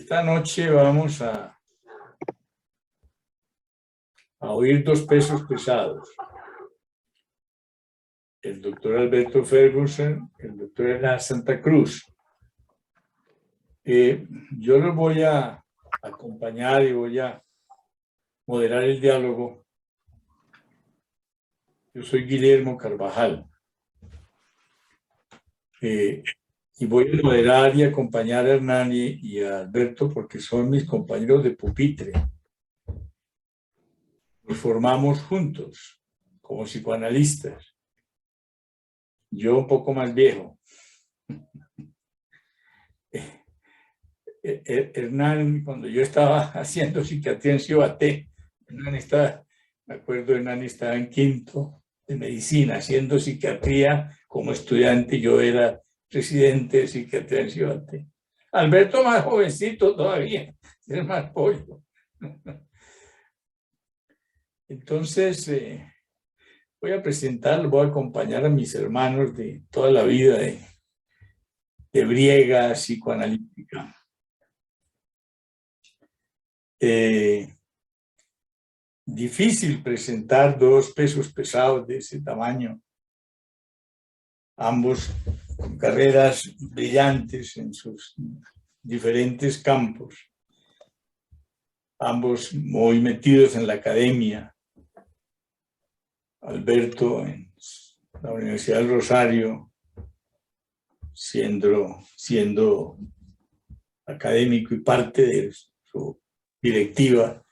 Esta noche vamos a oír dos pesos pesados. El doctor Alberto Ferguson, el doctor Hernán Santa Cruz. Yo los voy a acompañar y voy a moderar el diálogo. Yo soy Guillermo Carvajal. Y voy a moderar y acompañar a Hernán y a Alberto porque son mis compañeros de pupitre. Nos formamos juntos como psicoanalistas. Yo un poco más viejo. Hernán, cuando yo estaba haciendo psiquiatría en Cibaté, Hernán estaba, me acuerdo, Hernán estaba en quinto de medicina haciendo psiquiatría como estudiante. Yo era presidente de psiquiatría en Cibaté. Alberto más jovencito todavía, es más pollo. Entonces, voy a presentarlo, voy a acompañar a mis hermanos de toda la vida de briega psicoanalítica. Difícil presentar dos pesos pesados de ese tamaño, ambos con carreras brillantes en sus diferentes campos, ambos muy metidos en la academia. Alberto en la Universidad del Rosario, siendo académico y parte de su directiva.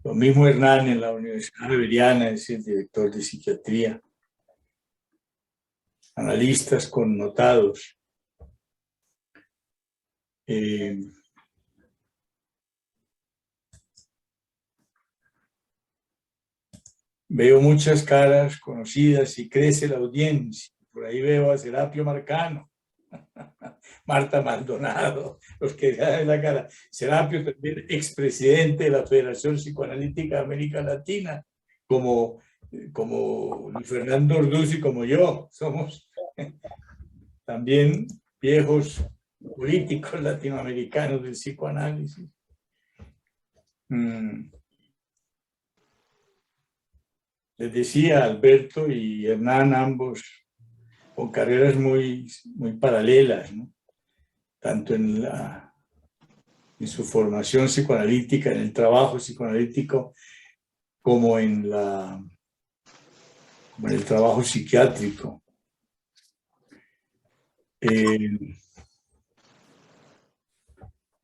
Lo mismo Hernán en la Universidad Javeriana, es el director de psiquiatría. Analistas connotados. Veo muchas caras conocidas y crece la audiencia. Por ahí veo a Serapio Marcano, Marta Maldonado, los que saben la cara. Serapio también expresidente de la Federación Psicoanalítica de América Latina, como Luis Fernando Orduz y como yo. Somos también viejos políticos latinoamericanos del psicoanálisis. Les decía, Alberto y Hernán, ambos con carreras muy paralelas, ¿no? Tanto en su formación psicoanalítica, en el trabajo psicoanalítico, como en el trabajo psiquiátrico.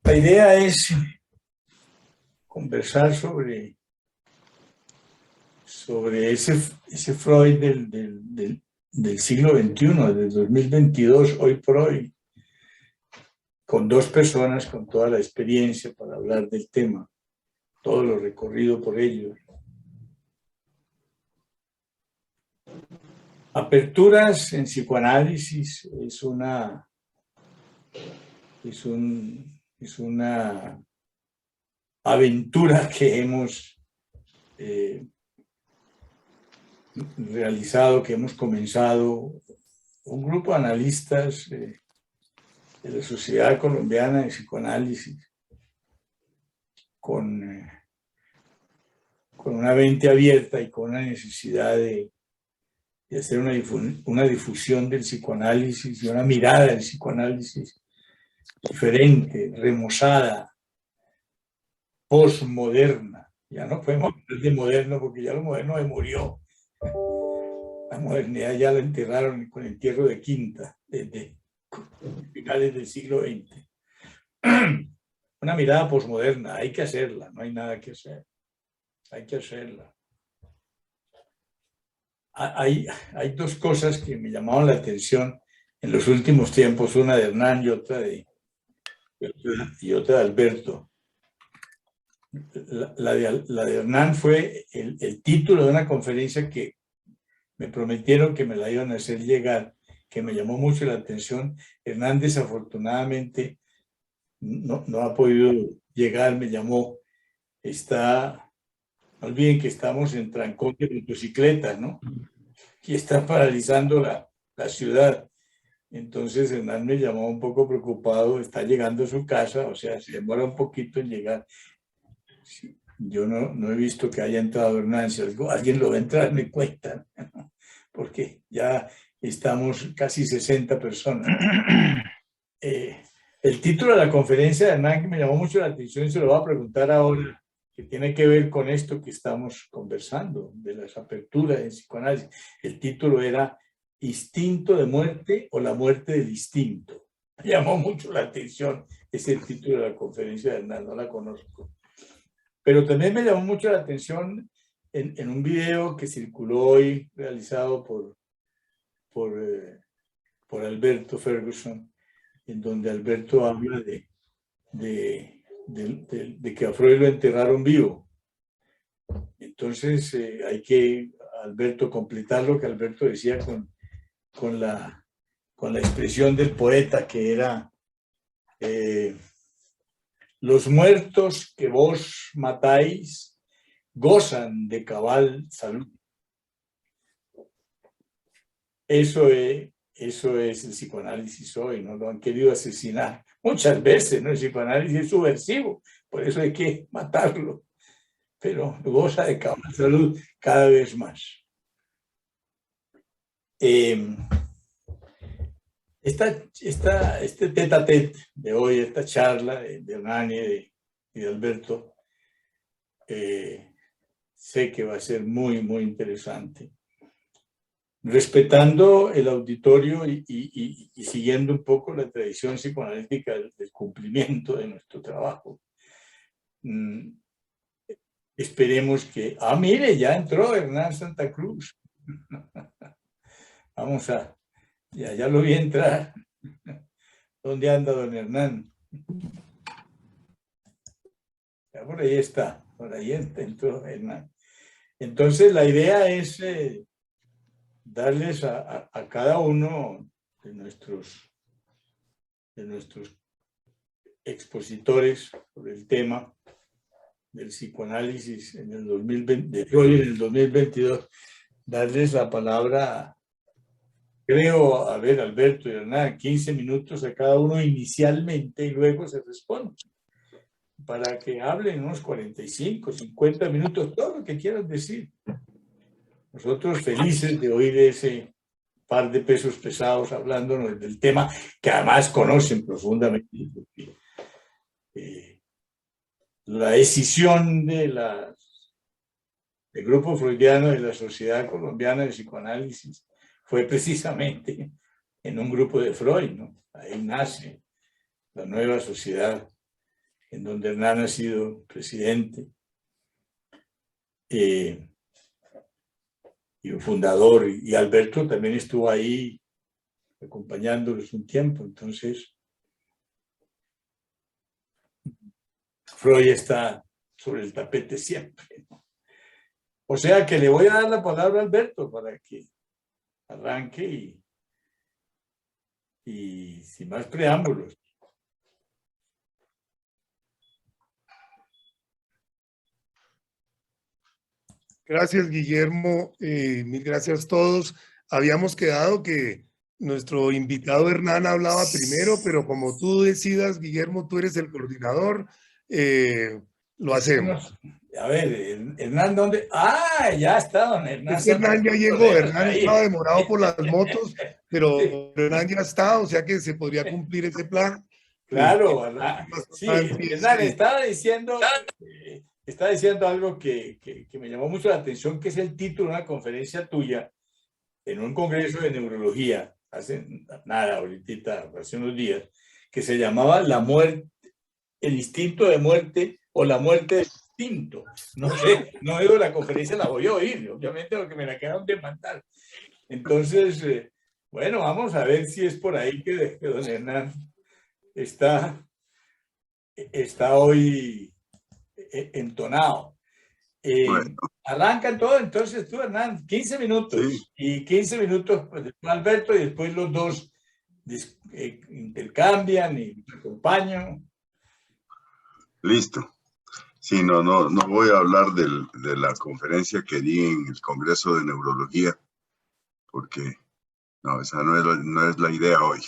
La idea es conversar sobre ese Freud del siglo XXI, del 2022, hoy por hoy, con dos personas con toda la experiencia para hablar del tema, todo lo recorrido por ellos. Aperturas en psicoanálisis es una aventura que hemos realizado, que hemos comenzado un grupo de analistas de la Sociedad Colombiana de Psicoanálisis con una mente abierta y con una necesidad de hacer una difusión del psicoanálisis y una mirada del psicoanálisis diferente, remozada, postmoderna. Ya no podemos hablar de moderno porque ya lo moderno se murió. La modernidad ya la enterraron con el entierro de Quinta, desde finales del siglo XX. Una mirada posmoderna, hay que hacerla, no hay nada que hacer. Hay que hacerla. Hay dos cosas que me llamaron la atención en los últimos tiempos, una de Hernán y otra de Alberto. La de Hernán fue el título de una conferencia que me prometieron que me la iban a hacer llegar, que me llamó mucho la atención. Hernán desafortunadamente no ha podido llegar, me llamó. No olviden que estamos en trancón de motocicletas, ¿no? Y está paralizando la ciudad. Entonces Hernán me llamó un poco preocupado, está llegando a su casa, o sea, se demora un poquito en llegar. Sí, yo no he visto que haya entrado Hernán, si alguien lo va a entrar me cuentan, porque ya estamos casi 60 personas. El título de la conferencia de Hernán que me llamó mucho la atención y se lo voy a preguntar ahora, que tiene que ver con esto que estamos conversando, de las aperturas en psicoanálisis. El título era ¿Instinto de muerte o la muerte del instinto? Me llamó mucho la atención ese título de la conferencia de Hernán, no la conozco. Pero también me llamó mucho la atención en un video que circuló hoy, realizado por Alberto Ferguson, en donde Alberto habla de que a Freud lo enterraron vivo. Entonces hay que, Alberto, completar lo que Alberto decía con la expresión del poeta, que era los muertos que vos matáis gozan de cabal salud. Eso es el psicoanálisis hoy, ¿no? Lo han querido asesinar muchas veces, ¿no? El psicoanálisis es subversivo, por eso hay que matarlo, pero goza de cabal salud cada vez más. Este tete a tete de hoy, esta charla de Hernán y de Alberto, sé que va a ser muy, muy interesante. Respetando el auditorio y siguiendo un poco la tradición psicoanalítica del cumplimiento de nuestro trabajo. Esperemos que... Ah, mire, ya entró Hernán Santa Cruz. Vamos a... Ya lo vi entrar. ¿Dónde anda don Hernán? Ya por ahí está, por ahí entró Hernán. Entonces la idea es darles a cada uno de nuestros expositores sobre el tema del psicoanálisis en el 2020, de Freud en el 2022, darles la palabra, creo, a ver, Alberto y Hernán, 15 minutos a cada uno inicialmente y luego se responde, para que hablen unos 45, 50 minutos, todo lo que quieran decir. Nosotros felices de oír ese par de pesos pesados hablándonos del tema que además conocen profundamente. La decisión del grupo freudiano de la Sociedad Colombiana de Psicoanálisis fue precisamente en un grupo de Freud, ¿no? Ahí nace la nueva sociedad en donde Hernán ha sido presidente y un fundador, y Alberto también estuvo ahí acompañándolos un tiempo. Entonces Freud está sobre el tapete siempre, ¿no? O sea que le voy a dar la palabra a Alberto para que arranque y sin más preámbulos. Gracias, Guillermo. Mil gracias a todos. Habíamos quedado que nuestro invitado Hernán hablaba primero, pero como tú decidas, Guillermo, tú eres el coordinador, lo hacemos. A ver, Hernán, ¿dónde? ¡Ah! Ya está, don Hernán. Es que Hernán ya llegó. Hernán estaba demorado por las motos, pero Hernán ya está, o sea que se podría cumplir ese plan. Claro, sí, Hernán estaba diciendo algo que me llamó mucho la atención, que es el título de una conferencia tuya en un congreso de neurología, hace nada, ahorita, hace unos días, que se llamaba La muerte, el instinto de muerte o la muerte del instinto. No sé, no he oído la conferencia, la voy a oír, obviamente, porque me la acaban de mandar. Entonces, bueno, vamos a ver si es por ahí que don Hernán está hoy entonado. Bueno. Arrancan todo, entonces tú, Hernán, 15 minutos. Sí. Y 15 minutos pues, después Alberto, y después los dos intercambian y se acompañan. Listo. Sí, no voy a hablar de la conferencia que di en el Congreso de Neurología, porque No, esa no es la idea hoy.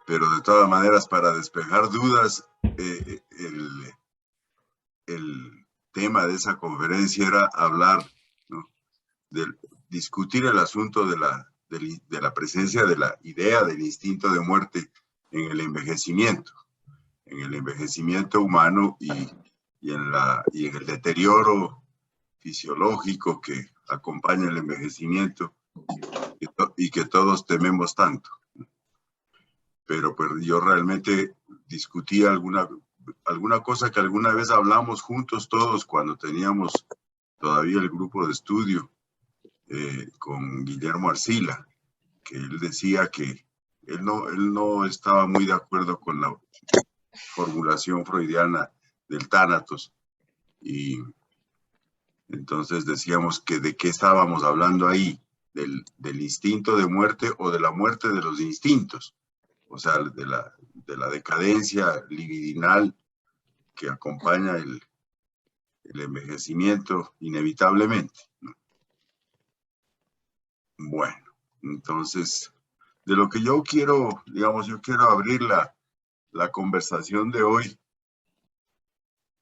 Pero de todas maneras, para despejar dudas, el tema de esa conferencia era hablar, ¿no?, discutir el asunto de la presencia de la idea del instinto de muerte en el envejecimiento humano y en el deterioro fisiológico que acompaña el envejecimiento y que todos tememos tanto. Pero pues yo realmente discutí alguna cosa que alguna vez hablamos juntos todos cuando teníamos todavía el grupo de estudio con Guillermo Arcila, que él decía que él no estaba muy de acuerdo con la formulación freudiana del tánatos, y entonces decíamos que de qué estábamos hablando ahí, del instinto de muerte o de la muerte de los instintos, o sea, de la decadencia libidinal que acompaña el envejecimiento inevitablemente, ¿no? Bueno, entonces, de lo que yo quiero, digamos, yo quiero abrir la conversación de hoy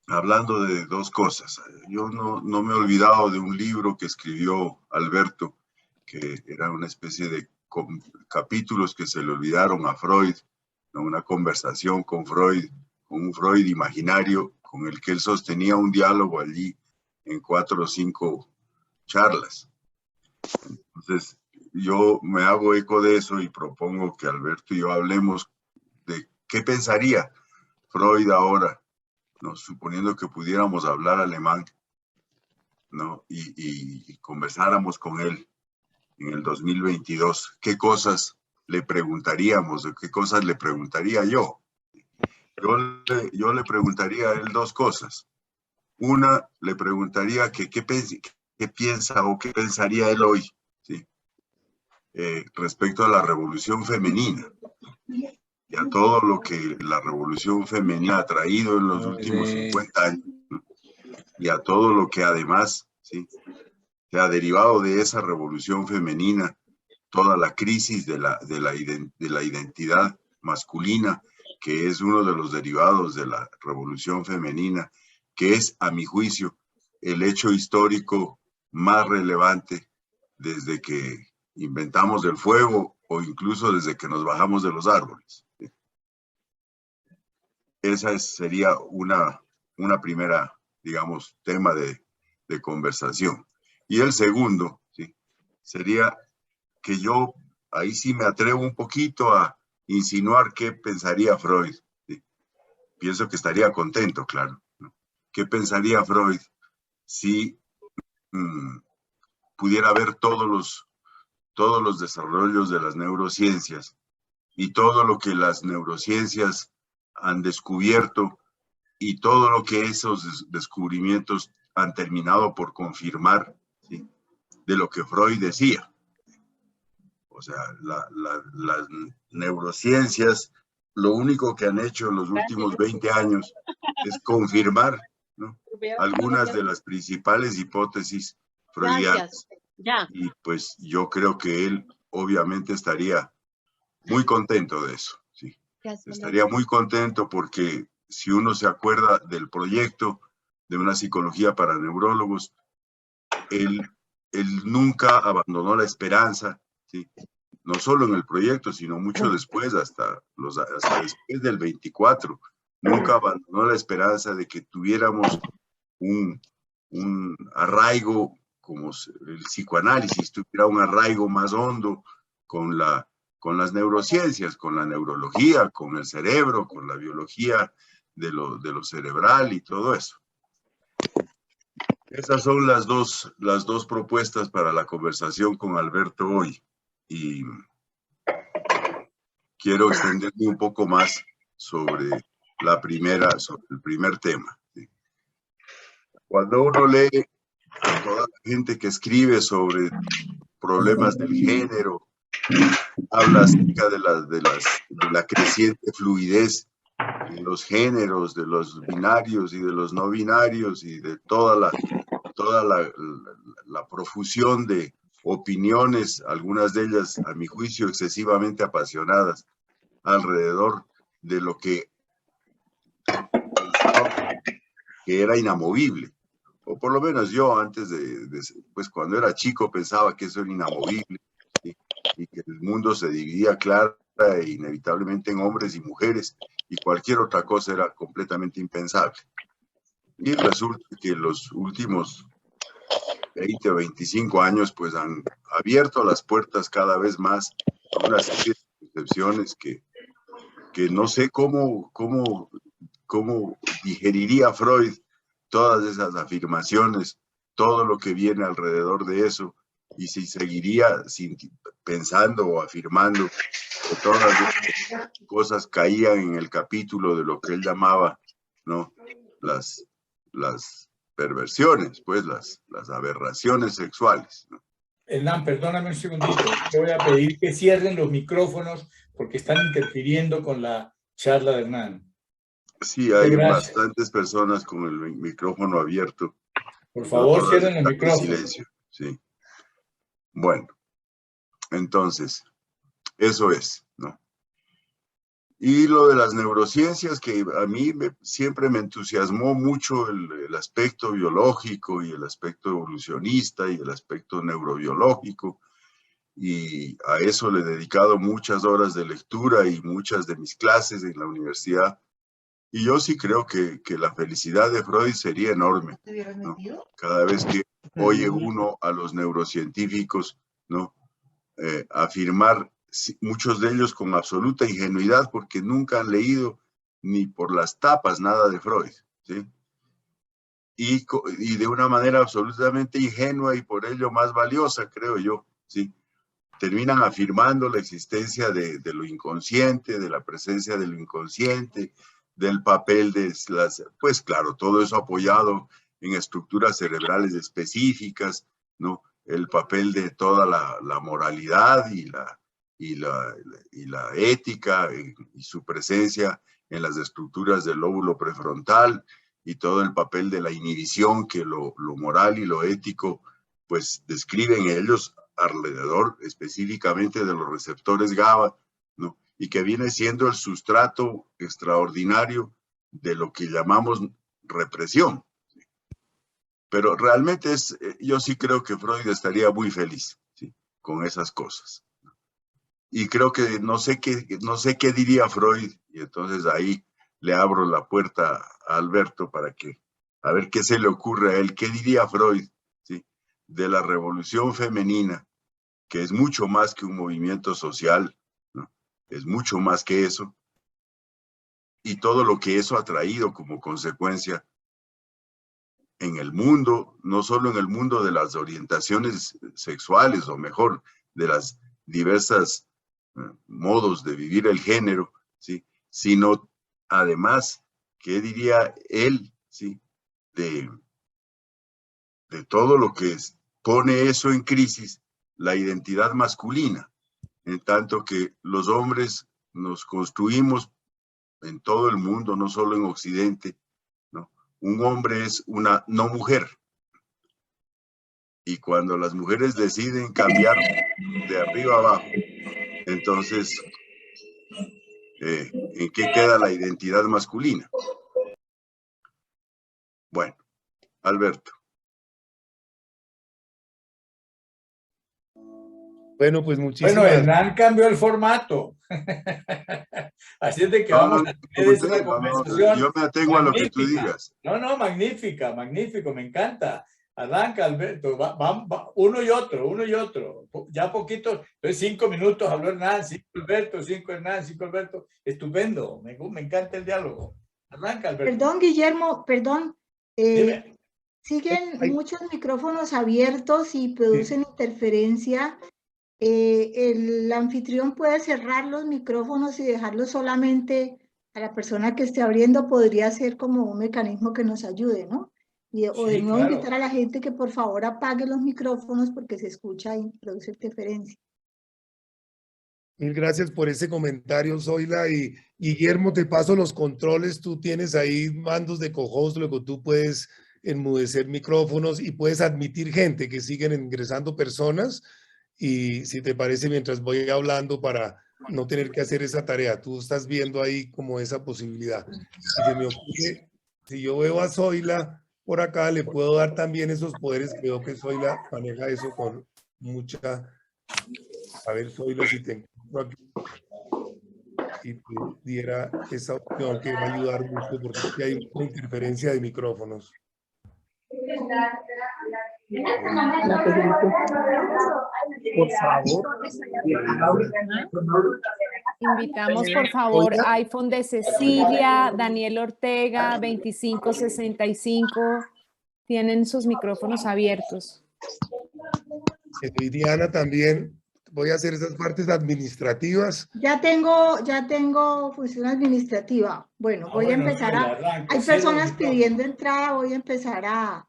hablando de dos cosas. Yo no me he olvidado de un libro que escribió Alberto, que era una especie de capítulos que se le olvidaron a Freud, ¿no? Una conversación con Freud, con un Freud imaginario con el que él sostenía un diálogo allí en 4 o 5 charlas. Entonces, yo me hago eco de eso y propongo que Alberto y yo hablemos de qué pensaría Freud ahora, ¿no?, suponiendo que pudiéramos hablar alemán, ¿no?, y conversáramos con él en el 2022, qué cosas le preguntaríamos, o qué cosas le preguntaría yo. Yo le preguntaría a él dos cosas. Una, le preguntaría qué piensa o qué pensaría él hoy, ¿sí?, respecto a la revolución femenina y a todo lo que la revolución femenina ha traído en los últimos 50 años, ¿no?, y a todo lo que además, ¿sí?, se ha derivado de esa revolución femenina, toda la crisis de la identidad masculina, que es uno de los derivados de la revolución femenina, que es, a mi juicio, el hecho histórico más relevante desde que inventamos el fuego o incluso desde que nos bajamos de los árboles. Esa sería una primera, digamos, tema de conversación. Y el segundo, ¿sí?, sería que yo ahí sí me atrevo un poquito a insinuar qué pensaría Freud, ¿sí? Pienso que estaría contento, claro, ¿no? ¿Qué pensaría Freud si pudiera ver todos los desarrollos de las neurociencias y todo lo que las neurociencias han descubierto y todo lo que esos descubrimientos han terminado por confirmar, ¿sí?, de lo que Freud decía? O sea, las neurociencias, lo único que han hecho en los últimos 20 años es confirmar, ¿no?, algunas de las principales hipótesis freudianas. Y pues yo creo que él obviamente estaría muy contento de eso, ¿sí? Estaría muy contento porque si uno se acuerda del proyecto de una psicología para neurólogos, él nunca abandonó la esperanza, ¿sí?, no solo en el proyecto, sino mucho después, hasta después del 24, nunca abandonó la esperanza de que tuviéramos un arraigo, como el psicoanálisis tuviera un arraigo más hondo con las neurociencias, con la neurología, con el cerebro, con la biología de lo cerebral y todo eso. Esas son las dos propuestas para la conversación con Alberto hoy. Y quiero extenderme un poco más sobre el primer tema, ¿sí? Cuando uno lee a toda la gente que escribe sobre problemas del género, habla acerca de la creciente fluidez de los géneros, de los binarios y de los no binarios, y de toda la profusión de opiniones, algunas de ellas, a mi juicio, excesivamente apasionadas, alrededor de lo que era inamovible. O por lo menos yo antes pues cuando era chico pensaba que eso era inamovible, ¿sí? Y que el mundo se dividía clara e inevitablemente en hombres y mujeres, y cualquier otra cosa era completamente impensable. Y resulta que los últimos 20 o 25 años pues han abierto las puertas cada vez más a una serie de concepciones que no sé cómo digeriría Freud todas esas afirmaciones, todo lo que viene alrededor de eso, y si seguiría pensando o afirmando que todas las cosas caían en el capítulo de lo que él llamaba, ¿no?, las perversiones, pues las aberraciones sexuales, ¿no? Hernán, perdóname un segundito. Te voy a pedir que cierren los micrófonos porque están interfiriendo con la charla de Hernán. Sí, hay bastantes personas con el micrófono abierto. Por favor, cierren los micrófonos. Silencio, sí. Bueno, entonces, eso es, ¿no? Y lo de las neurociencias, que a mí siempre me entusiasmó mucho el aspecto biológico y el aspecto evolucionista y el aspecto neurobiológico, y a eso le he dedicado muchas horas de lectura y muchas de mis clases en la universidad. Y yo sí creo que la felicidad de Freud sería enorme, ¿no? Cada vez que oye uno a los neurocientíficos, ¿no?, afirmar, muchos de ellos con absoluta ingenuidad, porque nunca han leído ni por las tapas nada de Freud, ¿sí? Y de una manera absolutamente ingenua y por ello más valiosa, creo yo, ¿sí? Terminan afirmando la existencia de lo inconsciente, de la presencia de lo inconsciente, del papel de pues claro, todo eso apoyado en estructuras cerebrales específicas, ¿no? El papel de toda la moralidad y la ética y su presencia en las estructuras del lóbulo prefrontal, y todo el papel de la inhibición que lo moral y lo ético pues describen ellos alrededor específicamente de los receptores GABA, ¿no? Y que viene siendo el sustrato extraordinario de lo que llamamos represión. Pero realmente yo sí creo que Freud estaría muy feliz, ¿sí?, con esas cosas. Y creo que no sé qué diría Freud, y entonces ahí le abro la puerta a Alberto para que, a ver qué se le ocurre a él, qué diría Freud, ¿sí?, de la revolución femenina, que es mucho más que un movimiento social, ¿no? Es mucho más que eso, y todo lo que eso ha traído como consecuencia en el mundo, no solo en el mundo de las orientaciones sexuales, o mejor, de las diversas modos de vivir el género, ¿sí?, sino además, ¿qué diría él, ¿sí?, de todo lo que pone eso en crisis, la identidad masculina, en tanto que los hombres nos construimos en todo el mundo, no solo en Occidente, ¿no? Un hombre es una no mujer. Y cuando las mujeres deciden cambiar de arriba a abajo, entonces, ¿en qué queda la identidad masculina? Bueno, Alberto. Bueno, pues muchísimas. Bueno, Hernán cambió el formato. Así es de que vamos a tener esta conversación. Yo me atengo a lo que tú digas. No, magnífica, magnífico, me encanta. Arranca, Alberto, uno y otro. Ya poquito, entonces 5 minutos habló Hernán, 5 Alberto, 5 Hernán, 5 Alberto. Estupendo, me encanta el diálogo. Arranca, Alberto. Perdón, Guillermo, perdón. Siguen muchos micrófonos abiertos y producen interferencia. El anfitrión puede cerrar los micrófonos y dejarlos solamente a la persona que esté abriendo. Podría ser como un mecanismo que nos ayude, ¿no? O de nuevo invitar a la gente que por favor apague los micrófonos porque se escucha y produce interferencia. Mil gracias por ese comentario, Zoila. Y Guillermo, te paso los controles. Tú tienes ahí mandos de co-host, luego tú puedes enmudecer micrófonos y puedes admitir gente, que siguen ingresando personas. y si te parece, mientras voy hablando para no tener que hacer esa tarea, tú estás viendo ahí como esa posibilidad. Y se me ocurre, si yo veo a Zoila por acá, le puedo dar también esos poderes. Creo que Zoila maneja eso con mucha... A ver, Zoila, si te encuentro aquí y te diera esa opción que va a ayudar mucho porque aquí hay una interferencia de micrófonos. Por favor. Invitamos, por favor, iPhone de Cecilia, Daniel Ortega, 2565. Tienen sus micrófonos abiertos. Y Diana también. Voy a hacer esas partes administrativas. Ya tengo función administrativa. Bueno, voy a empezar hay personas pidiendo entrada, voy a empezar a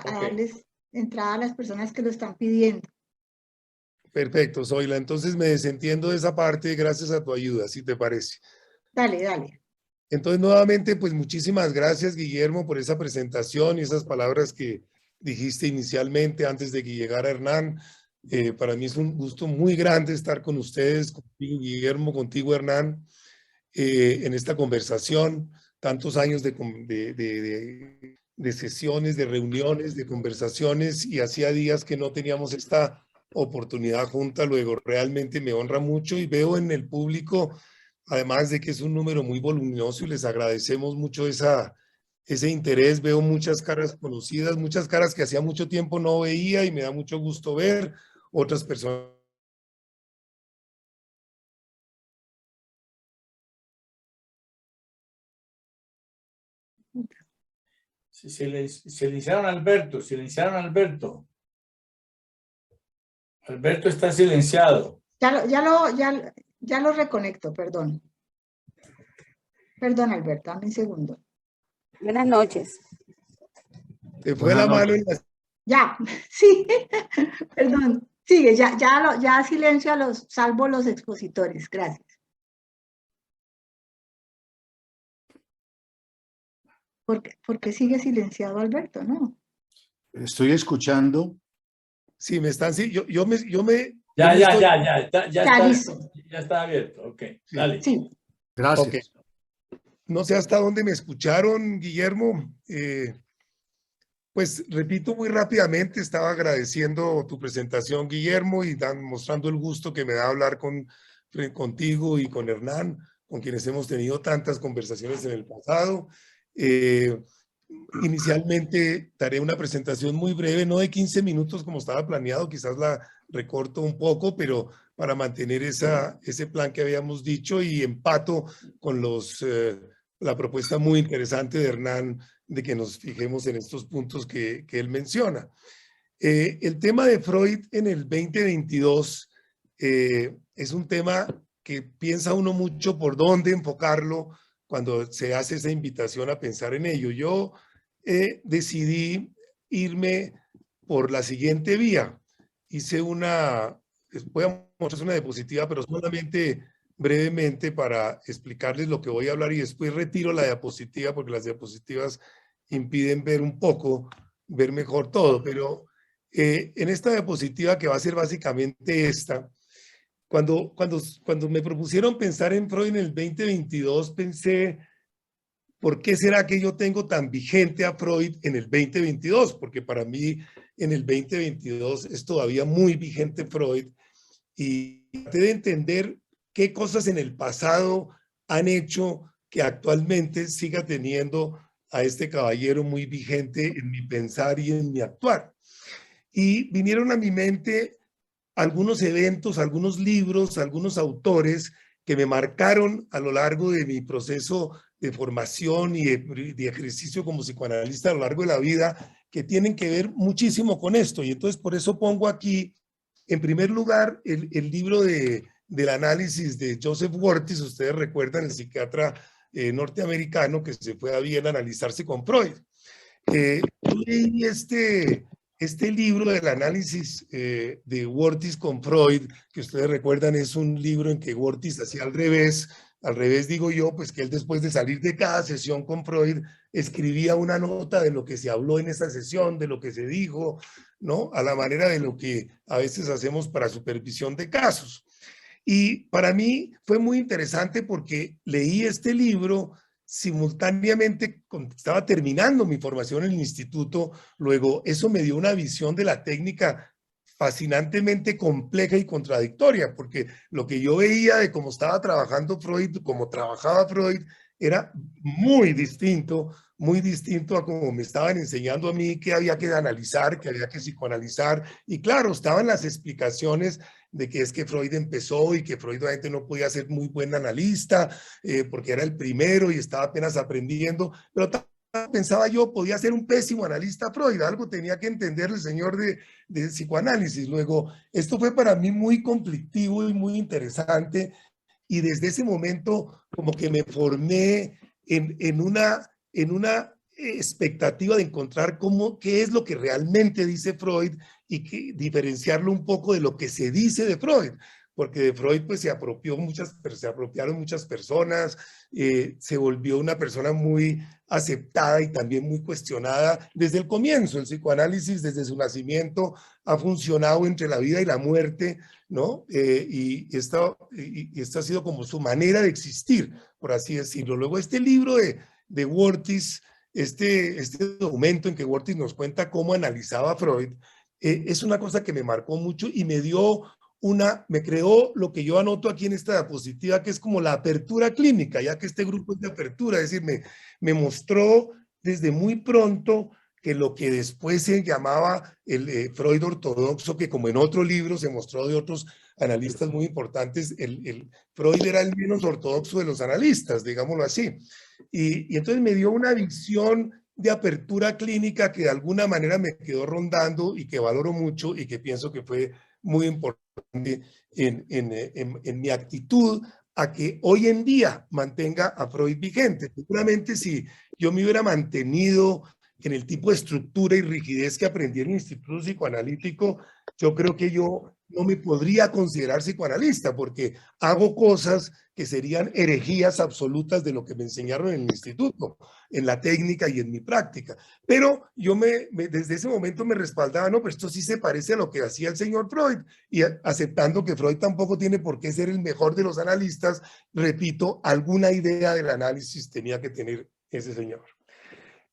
darles entrada a las personas que lo están pidiendo. Perfecto, Zoila. Entonces me desentiendo de esa parte gracias a tu ayuda, si te parece. Dale, dale. Entonces, nuevamente, pues muchísimas gracias, Guillermo, por esa presentación y esas palabras que dijiste inicialmente antes de que llegara Hernán. Para mí es un gusto muy grande estar con ustedes, contigo, Guillermo, contigo, Hernán, en esta conversación. Tantos años de sesiones, de reuniones, de conversaciones, y hacía días que no teníamos esta oportunidad junta. Luego, realmente me honra mucho y veo en el público, además de que es un número muy voluminoso y les agradecemos mucho ese interés. Veo muchas caras conocidas, muchas caras que hacía mucho tiempo no veía y me da mucho gusto ver. Otras personas. Silenciaron a Alberto, silenciaron a Alberto. Alberto está silenciado. Ya lo reconecto, perdón. Perdón, Alberto, dame un segundo. Buenas noches. Te fue la mano en la... Ya, sí, perdón. Sigue, ya silencio salvo los expositores. Gracias. ¿Por qué sigue silenciado Alberto? No. Estoy escuchando. Sí, me están... Sí, yo Ya está abierto. Ok, sí. Dale. Sí. Gracias. Okay. No sé hasta dónde me escucharon, Guillermo. Pues repito muy rápidamente, estaba agradeciendo tu presentación, Guillermo, y mostrando el gusto que me da hablar contigo y con Hernán, con quienes hemos tenido tantas conversaciones en el pasado. Inicialmente daré una presentación muy breve, no de 15 minutos como estaba planeado, quizás la recorto un poco, pero para mantener ese plan que habíamos dicho, y empato con la propuesta muy interesante de Hernán de que nos fijemos en estos puntos que él menciona. El tema de Freud en el 2022 es un tema que piensa uno mucho por dónde enfocarlo cuando se hace esa invitación a pensar en ello. Yo decidí irme por la siguiente vía. Voy a mostrar una diapositiva, pero solamente brevemente para explicarles lo que voy a hablar, y después retiro la diapositiva porque las diapositivas impiden ver mejor todo. Pero en esta diapositiva, que va a ser básicamente esta, cuando me propusieron pensar en Freud en el 2022, pensé, ¿por qué será que yo tengo tan vigente a Freud en el 2022? Porque para mí en el 2022 es todavía muy vigente Freud, y traté de entender qué cosas en el pasado han hecho que actualmente siga teniendo a este caballero muy vigente en mi pensar y en mi actuar. Y vinieron a mi mente algunos eventos, algunos libros, algunos autores que me marcaron a lo largo de mi proceso de formación y de ejercicio como psicoanalista a lo largo de la vida, que tienen que ver muchísimo con esto. Y entonces por eso pongo aquí, en primer lugar, el libro del análisis de Joseph Wartis. Ustedes recuerdan, el psiquiatra norteamericano que se fue a Viena a analizarse con Freud. Yo leí este libro del análisis de Wartis con Freud, que ustedes recuerdan es un libro en que Wartis hacía al revés Al revés, digo yo, pues que él después de salir de cada sesión con Freud, escribía una nota de lo que se habló en esa sesión, de lo que se dijo, ¿no? A la manera de lo que a veces hacemos para supervisión de casos. Y para mí fue muy interesante porque leí este libro simultáneamente, estaba terminando mi formación en el instituto, luego eso me dio una visión de la técnica fascinantemente compleja y contradictoria, porque lo que yo veía de cómo estaba trabajando Freud, cómo trabajaba Freud, era muy distinto a cómo me estaban enseñando a mí que había que analizar, que había que psicoanalizar, y claro, estaban las explicaciones de que es que Freud empezó y que Freud obviamente no podía ser muy buen analista porque era el primero y estaba apenas aprendiendo, pero pensaba yo, podía ser un pésimo analista Freud, algo tenía que entender el señor de psicoanálisis. Luego, esto fue para mí muy conflictivo y muy interesante, y desde ese momento como que me formé en una expectativa de encontrar qué es lo que realmente dice Freud y diferenciarlo un poco de lo que se dice de Freud, porque de Freud pues se apropiaron muchas personas, se volvió una persona muy aceptada y también muy cuestionada desde el comienzo. El psicoanálisis desde su nacimiento ha funcionado entre la vida y la muerte, ¿no? Y esta ha sido como su manera de existir, por así decirlo. Luego este libro de Wortis, este documento en que Wortis nos cuenta cómo analizaba Freud, es una cosa que me marcó mucho y me creó lo que yo anoto aquí en esta diapositiva, que es como la apertura clínica, ya que este grupo es de apertura, es decir, me mostró desde muy pronto que lo que después se llamaba el Freud ortodoxo, que como en otro libro se mostró de otros analistas muy importantes, el Freud era el menos ortodoxo de los analistas, digámoslo así. Y entonces me dio una visión de apertura clínica que de alguna manera me quedó rondando y que valoro mucho y que pienso que fue muy importante en mi actitud a que hoy en día mantenga a Freud vigente. Seguramente si yo me hubiera mantenido en el tipo de estructura y rigidez que aprendí en el Instituto Psicoanalítico, yo creo que yo no me podría considerar psicoanalista porque hago cosas que serían herejías absolutas de lo que me enseñaron en el instituto, en la técnica y en mi práctica. Pero yo desde ese momento me respaldaba, no, pero esto sí se parece a lo que hacía el señor Freud, y aceptando que Freud tampoco tiene por qué ser el mejor de los analistas, repito, alguna idea del análisis tenía que tener ese señor.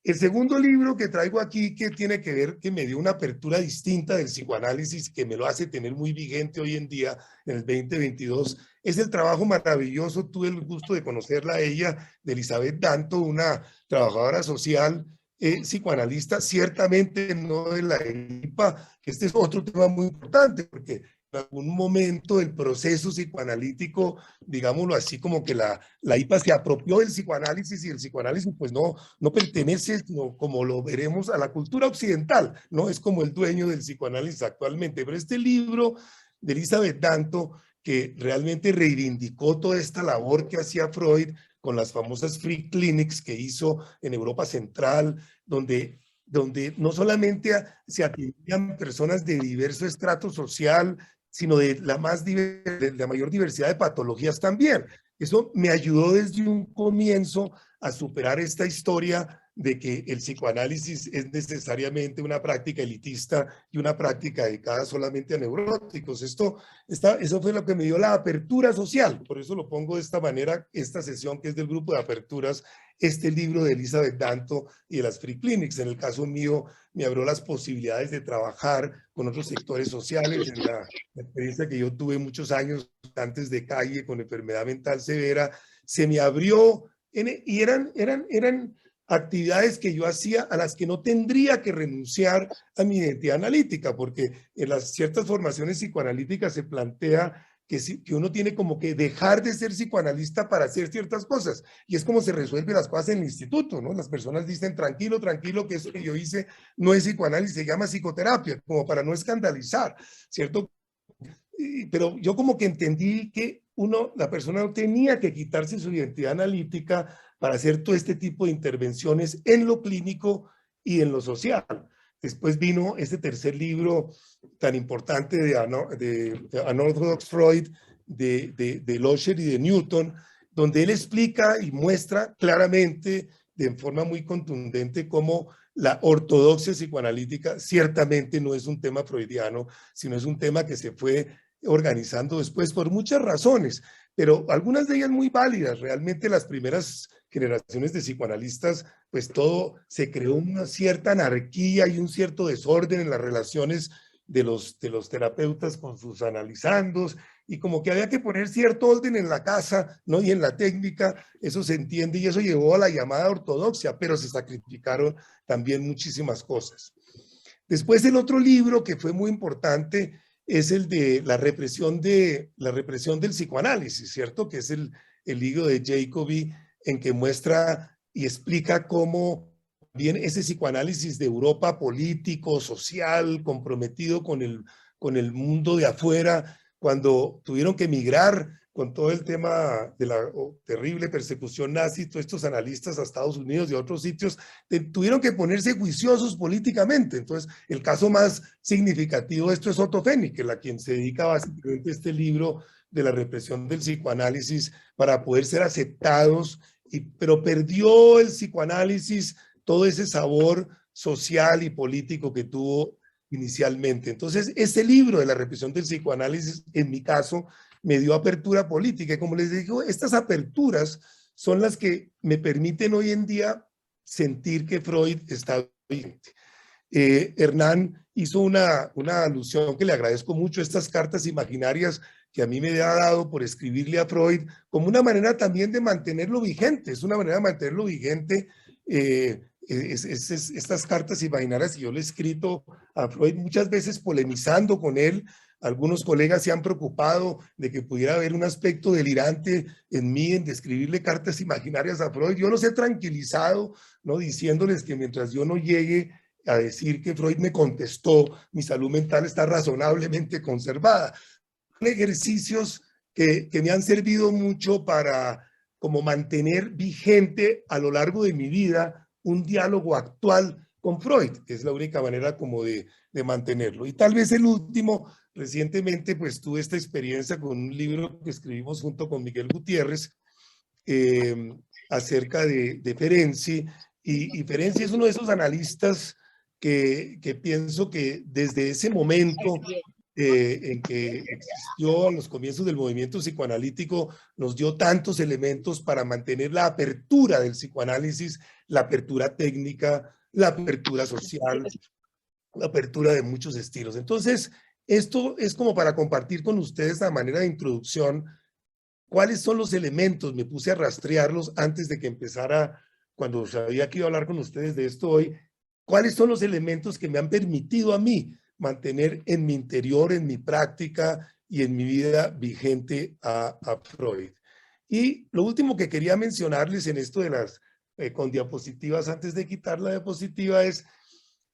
El segundo libro que traigo aquí, que tiene que ver, que me dio una apertura distinta del psicoanálisis, que me lo hace tener muy vigente hoy en día, en el 2022, es el trabajo maravilloso, tuve el gusto de conocerla a ella, de Elizabeth Danto, una trabajadora social, psicoanalista, ciertamente no de la EIPA, que este es otro tema muy importante, porque en algún momento el proceso psicoanalítico, digámoslo así, como que la IPA se apropió del psicoanálisis y el psicoanálisis pues no pertenece, como lo veremos, a la cultura occidental, no es como el dueño del psicoanálisis actualmente. Pero este libro de Elizabeth Danto, que realmente reivindicó toda esta labor que hacía Freud con las famosas free clinics que hizo en Europa Central, donde no solamente se atendían personas de diverso estrato social, sino de la mayor diversidad de patologías también. Eso me ayudó desde un comienzo a superar esta historia de que el psicoanálisis es necesariamente una práctica elitista y una práctica dedicada solamente a neuróticos. Eso fue lo que me dio la apertura social, por eso lo pongo de esta manera, esta sesión que es del grupo de aperturas, este libro de Elizabeth Danto y de las Free Clinics. En el caso mío, me abrió las posibilidades de trabajar con otros sectores sociales. En la experiencia que yo tuve muchos años antes de calle con enfermedad mental severa, se me abrió y eran actividades que yo hacía a las que no tendría que renunciar a mi identidad analítica, porque en las ciertas formaciones psicoanalíticas se plantea que uno tiene como que dejar de ser psicoanalista para hacer ciertas cosas, y es como se resuelven las cosas en el instituto, ¿no? Las personas dicen, tranquilo, que eso que yo hice no es psicoanálisis, se llama psicoterapia, como para no escandalizar, ¿cierto? Pero yo como que entendí que la persona no tenía que quitarse su identidad analítica para hacer todo este tipo de intervenciones en lo clínico y en lo social. Después vino este tercer libro tan importante de Unorthodox Freud, de Loescher y de Newton, donde él explica y muestra claramente, de forma muy contundente, cómo la ortodoxia psicoanalítica ciertamente no es un tema freudiano, sino es un tema que se fue organizando después por muchas razones, pero algunas de ellas muy válidas. Realmente las primeras generaciones de psicoanalistas, pues todo se creó una cierta anarquía y un cierto desorden en las relaciones de los terapeutas con sus analizandos, y como que había que poner cierto orden en la casa, ¿no? Y en la técnica, eso se entiende, y eso llevó a la llamada ortodoxia, pero se sacrificaron también muchísimas cosas. Después el otro libro que fue muy importante es el de la represión del psicoanálisis, ¿cierto? Que es el libro de Jacobi, en que muestra y explica cómo bien ese psicoanálisis de Europa político, social, comprometido con el mundo de afuera, cuando tuvieron que emigrar con todo el tema de la terrible persecución nazi, todos estos analistas a Estados Unidos y a otros sitios, tuvieron que ponerse juiciosos políticamente. Entonces, el caso más significativo de esto es Otto Fennikel, a quien se dedica básicamente este libro de la represión del psicoanálisis para poder ser aceptados, pero perdió el psicoanálisis todo ese sabor social y político que tuvo inicialmente. Entonces, este libro de la represión del psicoanálisis, en mi caso, me dio apertura política. Y como les digo, estas aperturas son las que me permiten hoy en día sentir que Freud está vigente. Hernán hizo una alusión que le agradezco mucho, estas cartas imaginarias que a mí me ha dado por escribirle a Freud, como una manera también de mantenerlo vigente, es una manera de mantenerlo vigente. Estas cartas imaginarias que yo le he escrito a Freud, muchas veces polemizando con él. Algunos colegas se han preocupado de que pudiera haber un aspecto delirante en mí en describirle cartas imaginarias a Freud. Yo los he tranquilizado, ¿no? Diciéndoles que mientras yo no llegue a decir que Freud me contestó, mi salud mental está razonablemente conservada. Son ejercicios que me han servido mucho para como mantener vigente a lo largo de mi vida un diálogo actual con Freud. Es la única manera como de mantenerlo. Y tal vez el último, recientemente pues tuve esta experiencia con un libro que escribimos junto con Miguel Gutiérrez acerca de Ferenczi, y Ferenczi es uno de esos analistas que pienso que desde ese momento en que existió en los comienzos del movimiento psicoanalítico, nos dio tantos elementos para mantener la apertura del psicoanálisis, la apertura técnica, la apertura social, la apertura de muchos estilos. Entonces, esto es como para compartir con ustedes a manera de introducción cuáles son los elementos. Me puse a rastrearlos antes de que empezara, cuando sabía que iba a hablar con ustedes de esto hoy, cuáles son los elementos que me han permitido a mí mantener en mi interior, en mi práctica y en mi vida vigente a Freud. Y lo último que quería mencionarles en esto de las, con diapositivas, antes de quitar la diapositiva, es,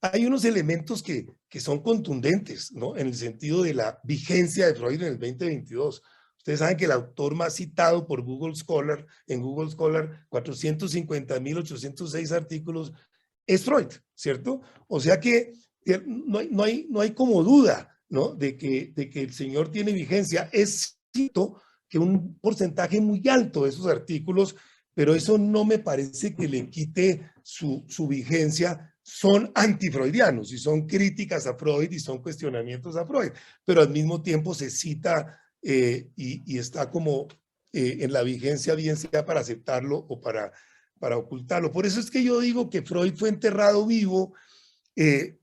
hay unos elementos que son contundentes, ¿no? En el sentido de la vigencia de Freud en el 2022. Ustedes saben que el autor más citado por Google Scholar, en Google Scholar, 450.806 artículos, es Freud, ¿cierto? O sea que no hay como duda, ¿no? de que el señor tiene vigencia. Es cierto que un porcentaje muy alto de esos artículos, pero eso no me parece que le quite su vigencia. Son antifreudianos y son críticas a Freud y son cuestionamientos a Freud, pero al mismo tiempo se cita y está como en la vigencia, bien sea para aceptarlo o para ocultarlo. Por eso es que yo digo que Freud fue enterrado vivo,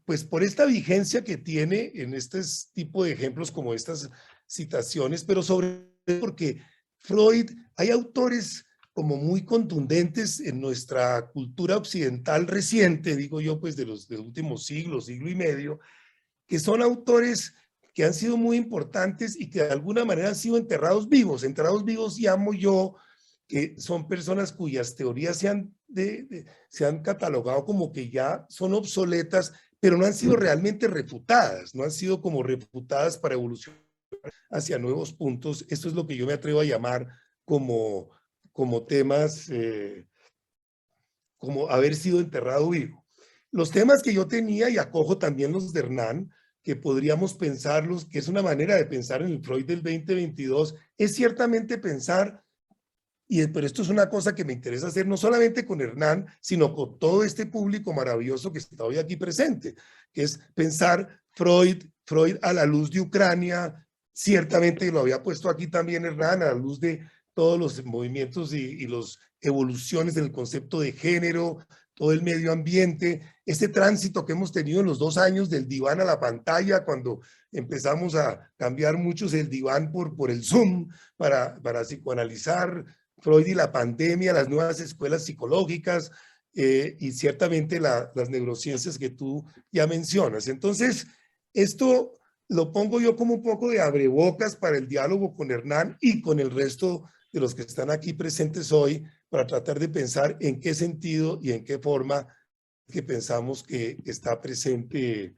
pues por esta vigencia que tiene en este tipo de ejemplos como estas citaciones, pero sobre todo porque Freud, hay autores como muy contundentes en nuestra cultura occidental reciente, digo yo, pues de los últimos siglos, siglo y medio, que son autores que han sido muy importantes y que de alguna manera han sido enterrados vivos. Enterrados vivos llamo yo que son personas cuyas teorías se han catalogado como que ya son obsoletas, pero no han sido realmente refutadas, no han sido como refutadas para evolucionar hacia nuevos puntos. Esto es lo que yo me atrevo a llamar como temas, como haber sido enterrado vivo. Los temas que yo tenía, y acojo también los de Hernán, que podríamos pensarlos, que es una manera de pensar en el Freud del 2022, es ciertamente pensar Pero esto es una cosa que me interesa hacer no solamente con Hernán, sino con todo este público maravilloso que está hoy aquí presente, que es pensar Freud a la luz de Ucrania, ciertamente lo había puesto aquí también Hernán, a la luz de todos los movimientos y las evoluciones en el concepto de género, todo el medio ambiente, este tránsito que hemos tenido en los 2 años del diván a la pantalla, cuando empezamos a cambiar muchos el diván por el Zoom para psicoanalizar Freud y la pandemia, las nuevas escuelas psicológicas y ciertamente las neurociencias que tú ya mencionas. Entonces, esto lo pongo yo como un poco de abrebocas para el diálogo con Hernán y con el resto de los que están aquí presentes hoy para tratar de pensar en qué sentido y en qué forma que pensamos que está presente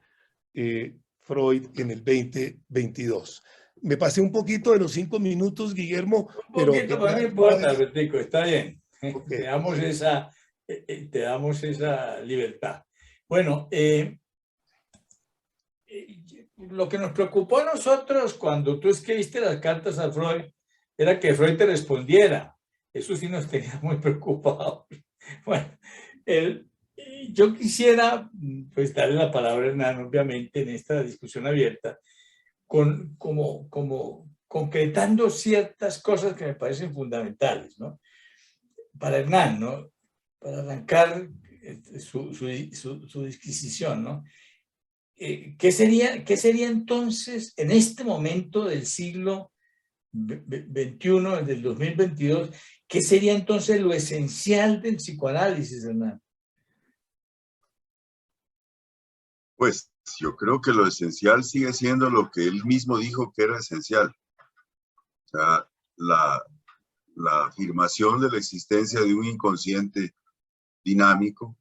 Freud en el 2022. Me pasé un poquito de los 5 minutos, Guillermo, pero no importa, Bertico, está bien. Okay. Te damos esa libertad. Bueno, lo que nos preocupó a nosotros cuando tú escribiste las cartas a Freud era que Freud te respondiera. Eso sí nos tenía muy preocupados. Bueno, yo quisiera pues darle la palabra a Hernán, obviamente, en esta discusión abierta, como concretando ciertas cosas que me parecen fundamentales, ¿no? Para Hernán, ¿no? Para arrancar su disquisición, ¿no? ¿Qué sería entonces, en este momento del siglo XXI, del 2022, qué sería entonces lo esencial del psicoanálisis, Hernán? Pues yo creo que lo esencial sigue siendo lo que él mismo dijo que era esencial. O sea, la afirmación de la existencia de un inconsciente dinámico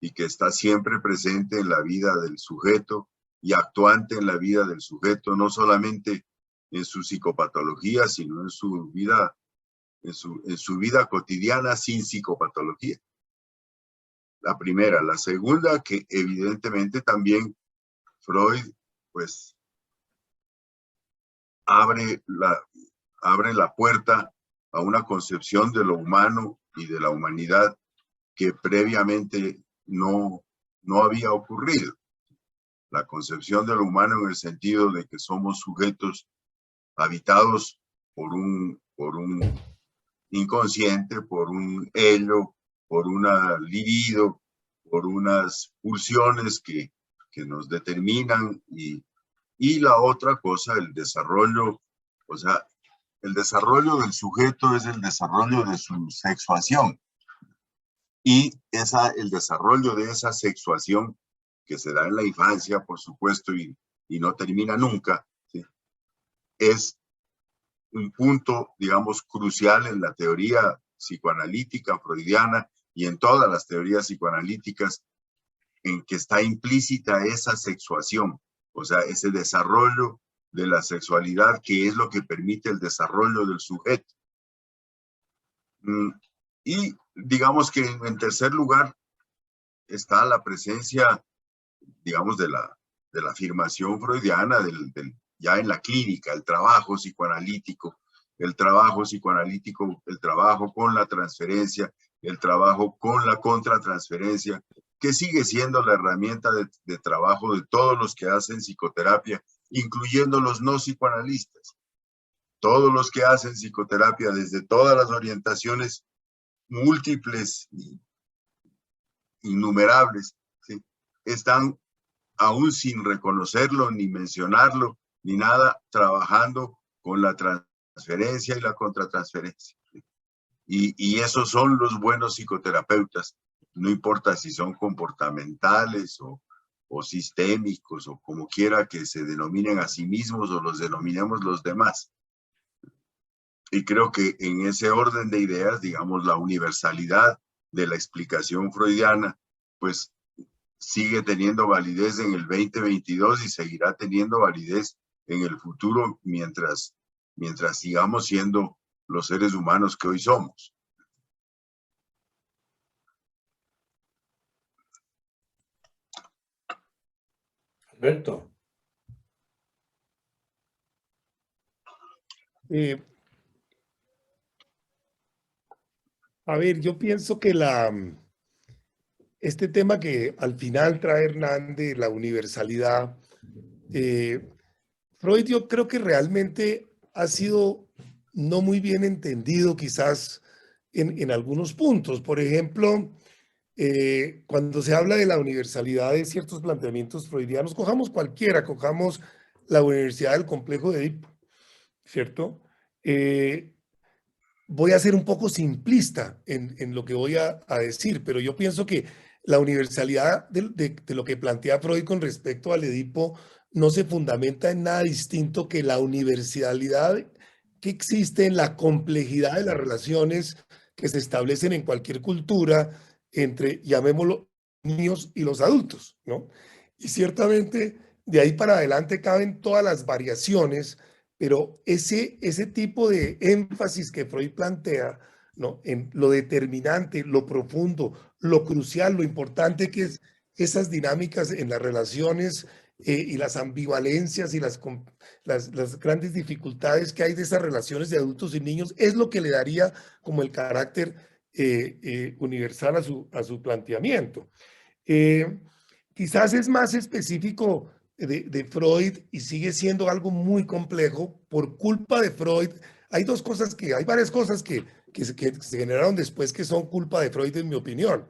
y que está siempre presente en la vida del sujeto y actuante en la vida del sujeto, no solamente en su psicopatología, sino en su vida cotidiana sin psicopatología. La primera. La segunda, que evidentemente también Freud pues abre la puerta a una concepción de lo humano y de la humanidad que previamente no había ocurrido. La concepción de lo humano en el sentido de que somos sujetos habitados por un inconsciente, por un ello, por una libido, por unas pulsiones que nos determinan y la otra cosa, el desarrollo, o sea, el desarrollo del sujeto es el desarrollo de su sexuación y el desarrollo de esa sexuación que se da en la infancia, por supuesto, y no termina nunca, ¿sí? Es un punto, digamos, crucial en la teoría psicoanalítica freudiana y en todas las teorías psicoanalíticas en que está implícita esa sexuación, o sea, ese desarrollo de la sexualidad que es lo que permite el desarrollo del sujeto. Y digamos que en tercer lugar está la presencia, digamos, de la afirmación freudiana ya en la clínica, el trabajo psicoanalítico, el trabajo con la transferencia, el trabajo con la contratransferencia, que sigue siendo la herramienta de trabajo de todos los que hacen psicoterapia, incluyendo los no psicoanalistas. Todos los que hacen psicoterapia desde todas las orientaciones múltiples, innumerables, ¿sí? Están aún sin reconocerlo, ni mencionarlo, ni nada, trabajando con la transferencia y la contratransferencia. Y esos son los buenos psicoterapeutas, no importa si son comportamentales o sistémicos o como quiera que se denominen a sí mismos o los denominemos los demás. Y creo que en ese orden de ideas, digamos, la universalidad de la explicación freudiana, pues sigue teniendo validez en el 2022 y seguirá teniendo validez en el futuro mientras sigamos siendo los seres humanos que hoy somos. Alberto. A ver, yo pienso que este tema que al final trae Hernández, la universalidad, Freud yo creo que realmente ha sido no muy bien entendido quizás en algunos puntos. Por ejemplo, cuando se habla de la universalidad de ciertos planteamientos freudianos, cojamos cualquiera, cojamos la Universidad del Complejo de Edipo, ¿cierto? Voy a ser un poco simplista en lo que voy a decir, pero yo pienso que la universalidad de lo que plantea Freud con respecto al Edipo no se fundamenta en nada distinto que la universalidad que existe en la complejidad de las relaciones que se establecen en cualquier cultura entre, llamémoslo, niños y los adultos, ¿no? Y ciertamente de ahí para adelante caben todas las variaciones, pero ese tipo de énfasis que Freud plantea, ¿no? En lo determinante, lo profundo, lo crucial, lo importante que es esas dinámicas en las relaciones y las ambivalencias y las grandes dificultades que hay de esas relaciones de adultos y niños, es lo que le daría como el carácter universal a su planteamiento. Quizás es más específico de Freud y sigue siendo algo muy complejo por culpa de Freud. Hay varias cosas que se generaron después que son culpa de Freud, en mi opinión.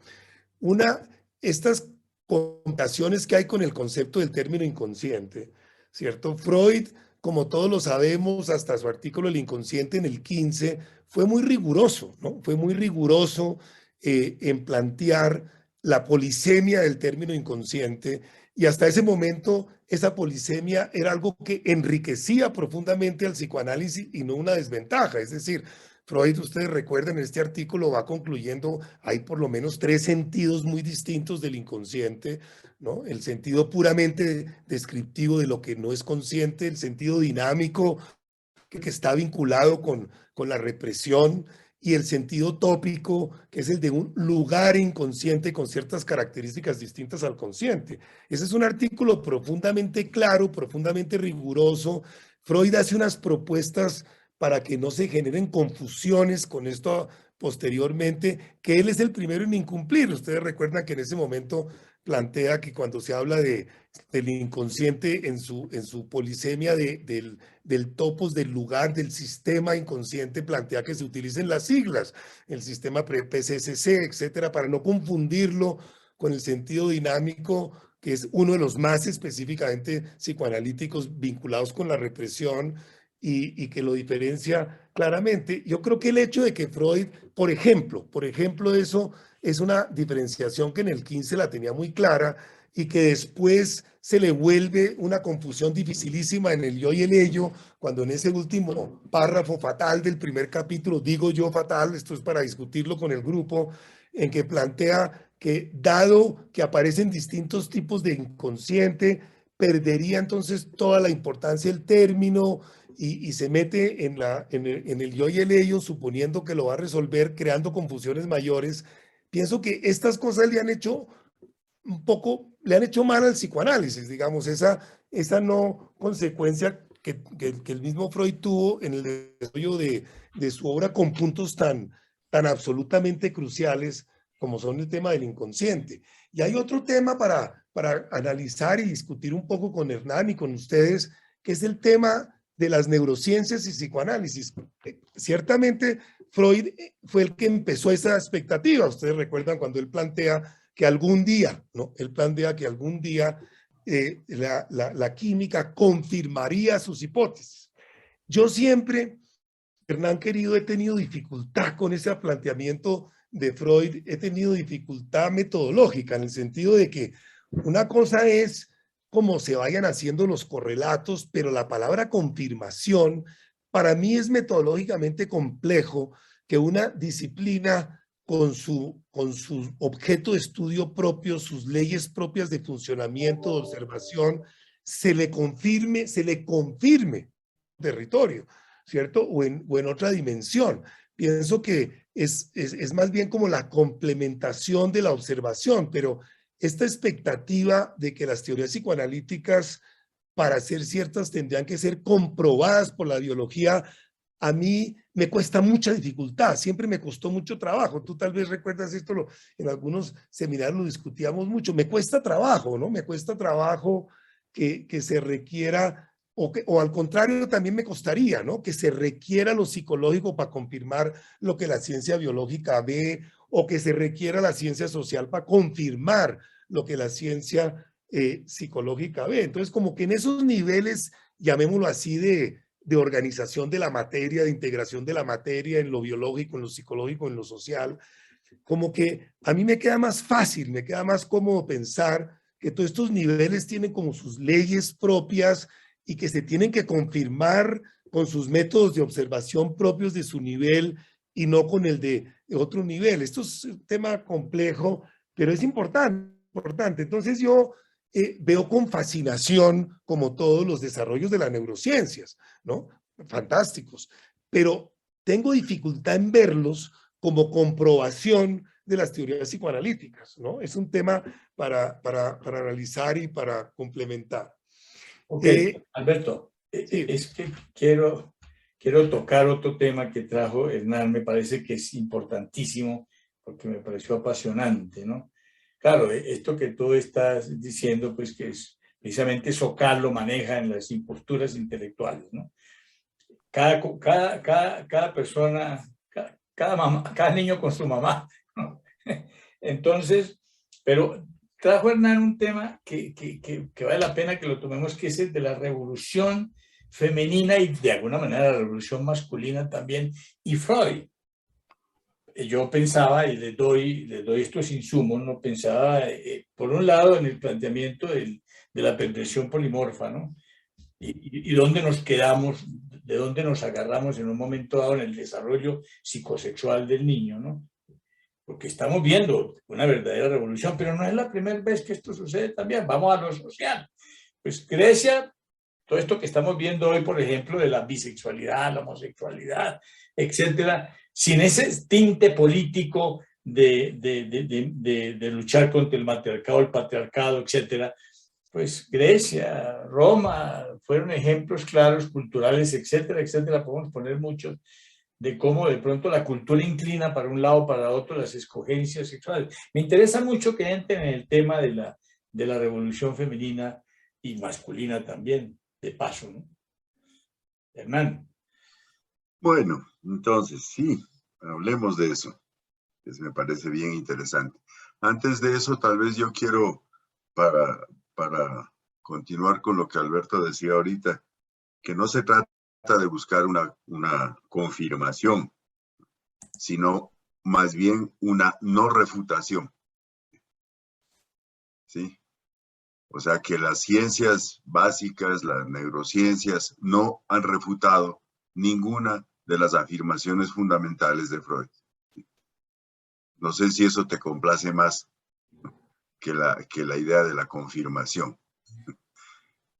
Una, estas complicaciones que hay con el concepto del término inconsciente, ¿cierto? Freud, como todos lo sabemos, hasta su artículo El inconsciente en el 15, fue muy riguroso, ¿no? Fue muy riguroso en plantear la polisemia del término inconsciente, y hasta ese momento esa polisemia era algo que enriquecía profundamente al psicoanálisis y no una desventaja. Es decir, Freud, ustedes recuerdan, en este artículo va concluyendo, hay por lo menos 3 sentidos muy distintos del inconsciente, ¿no? El sentido puramente descriptivo de lo que no es consciente, el sentido dinámico que está vinculado con la represión, y el sentido tópico, que es el de un lugar inconsciente con ciertas características distintas al consciente. Ese es un artículo profundamente claro, profundamente riguroso. Freud hace unas propuestas para que no se generen confusiones con esto posteriormente, que él es el primero en incumplir. Ustedes recuerdan que en ese momento plantea que cuando se habla del inconsciente en su polisemia del topos, del lugar, del sistema inconsciente, plantea que se utilicen las siglas, el sistema PCSC, etcétera, para no confundirlo con el sentido dinámico, que es uno de los más específicamente psicoanalíticos vinculados con la represión y que lo diferencia claramente. Yo creo que el hecho de que Freud, por ejemplo, eso es una diferenciación que en el 15 la tenía muy clara y que después se le vuelve una confusión dificilísima en el yo y el ello, cuando en ese último párrafo fatal del primer capítulo, digo yo fatal, esto es para discutirlo con el grupo, en que plantea que dado que aparecen distintos tipos de inconsciente, perdería entonces toda la importancia del término y se mete en el yo y el ello, suponiendo que lo va a resolver, creando confusiones mayores. Pienso que estas cosas le han hecho mal al psicoanálisis, digamos, esa no consecuencia que el mismo Freud tuvo en el desarrollo de su obra con puntos tan absolutamente cruciales como son el tema del inconsciente. Y hay otro tema para analizar y discutir un poco con Hernán y con ustedes, que es el tema de las neurociencias y psicoanálisis. Ciertamente Freud fue el que empezó esa expectativa. Ustedes recuerdan cuando él plantea que algún día, ¿no? Él plantea que algún día la química confirmaría sus hipótesis. Yo siempre, Hernán querido, he tenido dificultad con ese planteamiento de Freud, he tenido dificultad metodológica en el sentido de que una cosa es cómo se vayan haciendo los correlatos, pero la palabra confirmación para mí es metodológicamente complejo que una disciplina con su objeto de estudio propio, sus leyes propias de funcionamiento, de observación, se le confirme territorio, ¿cierto? O en otra dimensión. Pienso que es más bien como la complementación de la observación, pero esta expectativa de que las teorías psicoanalíticas, para ser ciertas, tendrían que ser comprobadas por la biología, a mí me cuesta mucha dificultad, siempre me costó mucho trabajo. Tú tal vez recuerdas esto, en algunos seminarios lo discutíamos mucho. Me cuesta trabajo, ¿no? Me cuesta trabajo que se requiera, o al contrario también me costaría, ¿no? Que se requiera lo psicológico para confirmar lo que la ciencia biológica ve, o que se requiera la ciencia social para confirmar lo que la ciencia psicológica ve. Entonces, como que en esos niveles, llamémoslo así, de organización de la materia, de integración de la materia en lo biológico, en lo psicológico, en lo social, como que a mí me queda más fácil, me queda más cómodo pensar que todos estos niveles tienen como sus leyes propias y que se tienen que confirmar con sus métodos de observación propios de su nivel y no con el de otro nivel. Esto es un tema complejo, pero es importante. Entonces yo veo con fascinación, como todos, los desarrollos de las neurociencias, ¿no? Fantásticos, pero tengo dificultad en verlos como comprobación de las teorías psicoanalíticas, ¿no? Es un tema para analizar y para complementar. Ok, Alberto, sí. es que quiero tocar otro tema que trajo Hernán, me parece que es importantísimo porque me pareció apasionante, ¿no? Claro, esto que tú estás diciendo, pues que es precisamente Sokal lo maneja en las imposturas intelectuales, ¿no? Cada persona, cada niño con su mamá, ¿no? Entonces, pero trajo Hernán un tema que vale la pena que lo tomemos, que es el de la revolución femenina y de alguna manera la revolución masculina también, y Freud. Yo pensaba, y les doy estos insumos, no pensaba, por un lado, en el planteamiento de la perversión polimorfa, ¿no? Y dónde nos quedamos, de dónde nos agarramos en un momento dado en el desarrollo psicosexual del niño, ¿no? Porque estamos viendo una verdadera revolución, pero no es la primera vez que esto sucede también. Vamos a lo social. Pues Grecia, todo esto que estamos viendo hoy, por ejemplo, de la bisexualidad, la homosexualidad, etcétera, sin ese tinte político de luchar contra el matriarcado, el patriarcado, etcétera, pues Grecia, Roma, fueron ejemplos claros, culturales, etcétera, etcétera, podemos poner muchos, de cómo de pronto la cultura inclina para un lado o para otro las escogencias sexuales. Me interesa mucho que entren en el tema de la revolución femenina y masculina también, de paso, ¿no? Hernán. Bueno, entonces sí, hablemos de eso, que me parece bien interesante. Antes de eso, tal vez yo quiero, para continuar con lo que Alberto decía ahorita, que no se trata de buscar una confirmación, sino más bien una no refutación. ¿Sí? O sea que las ciencias básicas, las neurociencias, no han refutado ninguna de las afirmaciones fundamentales de Freud. No sé si eso te complace más que la idea de la confirmación,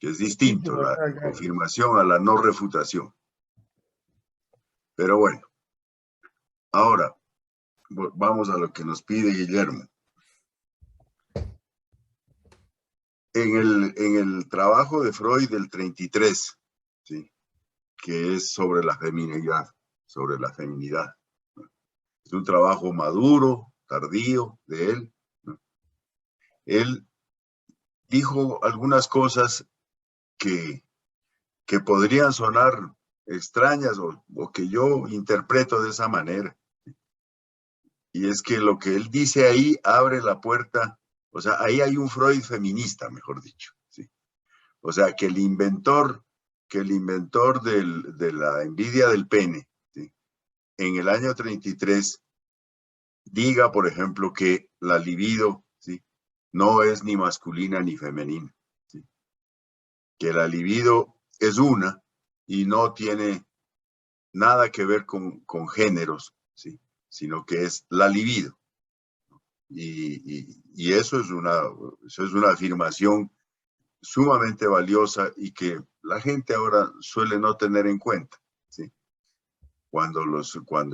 que es distinto, la confirmación a la no refutación. Pero bueno, ahora vamos a lo que nos pide Guillermo. En el trabajo de Freud del 33, ¿sí?, que es sobre la feminidad, Es un trabajo maduro, tardío de él. Él dijo algunas cosas que podrían sonar extrañas o que yo interpreto de esa manera. Y es que lo que él dice ahí abre la puerta, o sea, ahí hay un Freud feminista, mejor dicho, ¿sí? O sea, que el inventor de la envidia del pene, ¿sí?, en el año 33 diga, por ejemplo, que la libido, ¿sí?, no es ni masculina ni femenina, ¿sí?, que la libido es una y no tiene nada que ver con géneros, ¿sí?, sino que es la libido. Y eso es una afirmación sumamente valiosa y que la gente ahora suele no tener en cuenta, ¿sí? Cuando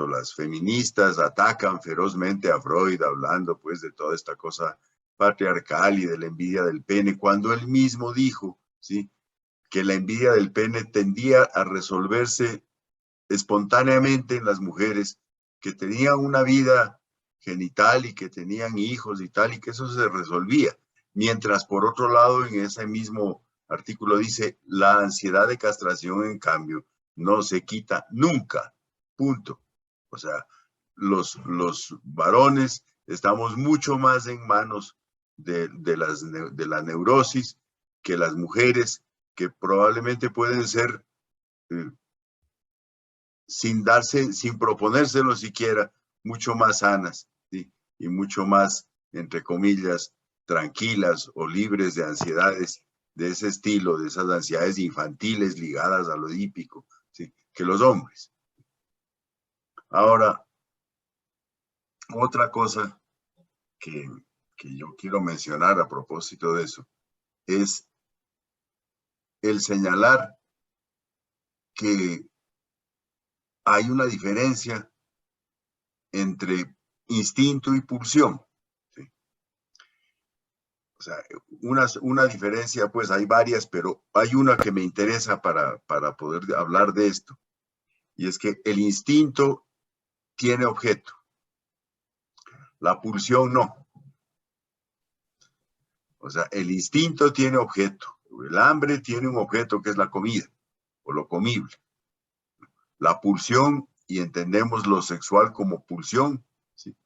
las feministas atacan ferozmente a Freud, hablando pues de toda esta cosa patriarcal y de la envidia del pene, cuando él mismo dijo, ¿sí?, que la envidia del pene tendía a resolverse espontáneamente en las mujeres que tenían una vida genital y que tenían hijos y tal, y que eso se resolvía. Mientras, por otro lado, en ese mismo artículo dice, la ansiedad de castración, en cambio, no se quita nunca, punto. O sea, los varones estamos mucho más en manos de la neurosis que las mujeres, que probablemente pueden ser, sin proponérselo siquiera, mucho más sanas, ¿sí? Y mucho más, entre comillas, tranquilas o libres de ansiedades de ese estilo, de esas ansiedades infantiles ligadas a lo hípico, ¿sí? Que los hombres. Ahora, otra cosa que yo quiero mencionar a propósito de eso es el señalar que hay una diferencia entre instinto y pulsión. ¿Sí? O sea, una diferencia, pues hay varias, pero hay una que me interesa para poder hablar de esto. Y es que el instinto tiene objeto, la pulsión no. O sea, el instinto tiene objeto, el hambre tiene un objeto que es la comida o lo comible. La pulsión, y entendemos lo sexual como pulsión, ¿sí?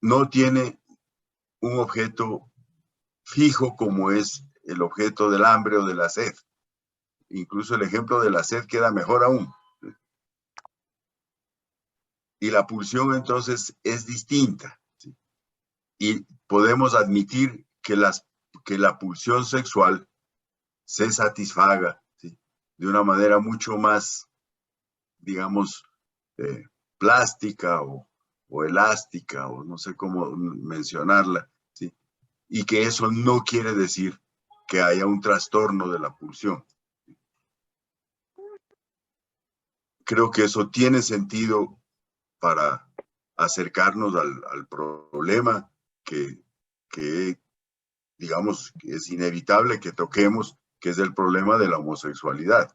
No tiene un objeto fijo como es el objeto del hambre o de la sed. Incluso el ejemplo de la sed queda mejor aún. Y la pulsión entonces es distinta, ¿sí? Y podemos admitir que la pulsión sexual se satisfaga, ¿sí? De una manera mucho más, digamos, plástica o elástica, o no sé cómo mencionarla, ¿sí? Y que eso no quiere decir que haya un trastorno de la pulsión. Creo que eso tiene sentido para acercarnos al problema que digamos, es inevitable que toquemos, que es el problema de la homosexualidad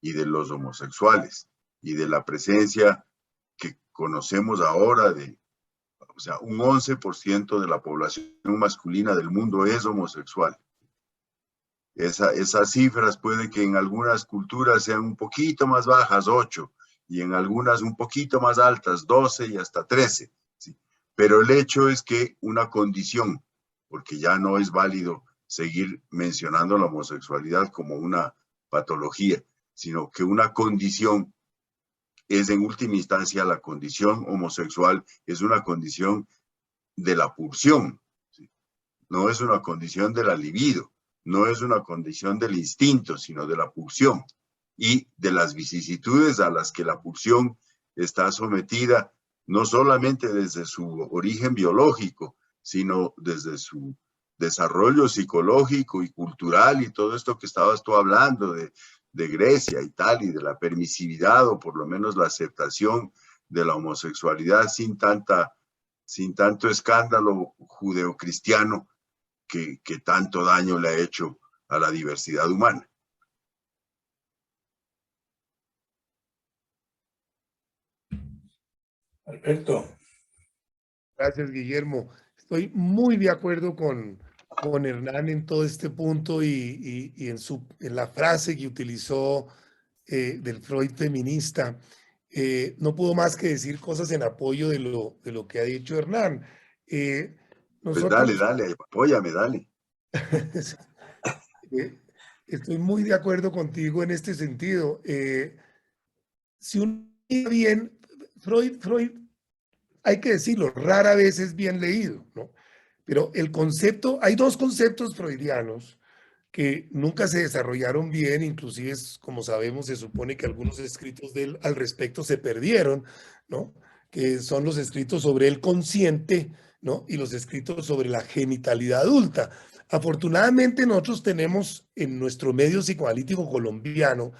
y de los homosexuales y de la presencia que conocemos ahora o sea, un 11% de la población masculina del mundo es homosexual. Esas cifras puede que en algunas culturas sean un poquito más bajas, 8, y en algunas un poquito más altas, 12 y hasta 13. ¿Sí? Pero el hecho es que una condición, porque ya no es válido seguir mencionando la homosexualidad como una patología, sino que una condición es en última instancia la condición homosexual, es una condición de la pulsión, ¿sí? No es una condición de la libido, no es una condición del instinto, sino de la pulsión y de las vicisitudes a las que la pulsión está sometida, no solamente desde su origen biológico, sino desde su desarrollo psicológico y cultural y todo esto que estabas tú hablando de Grecia y tal, y de la permisividad o por lo menos la aceptación de la homosexualidad sin tanto escándalo judeocristiano que tanto daño le ha hecho a la diversidad humana. Alberto. Gracias, Guillermo. Estoy muy de acuerdo con Hernán en todo este punto y en la frase que utilizó del Freud feminista. No puedo más que decir cosas en apoyo de lo que ha dicho Hernán. Pues dale, apóyame, dale. Estoy muy de acuerdo contigo en este sentido. Si uno mira bien, Freud, hay que decirlo, rara vez es bien leído, ¿no? Pero el concepto, hay dos conceptos freudianos que nunca se desarrollaron bien, inclusive, como sabemos, se supone que algunos escritos de él al respecto se perdieron, ¿no? Que son los escritos sobre el consciente, ¿no? Y los escritos sobre la genitalidad adulta. Afortunadamente nosotros tenemos en nuestro medio psicoanalítico colombiano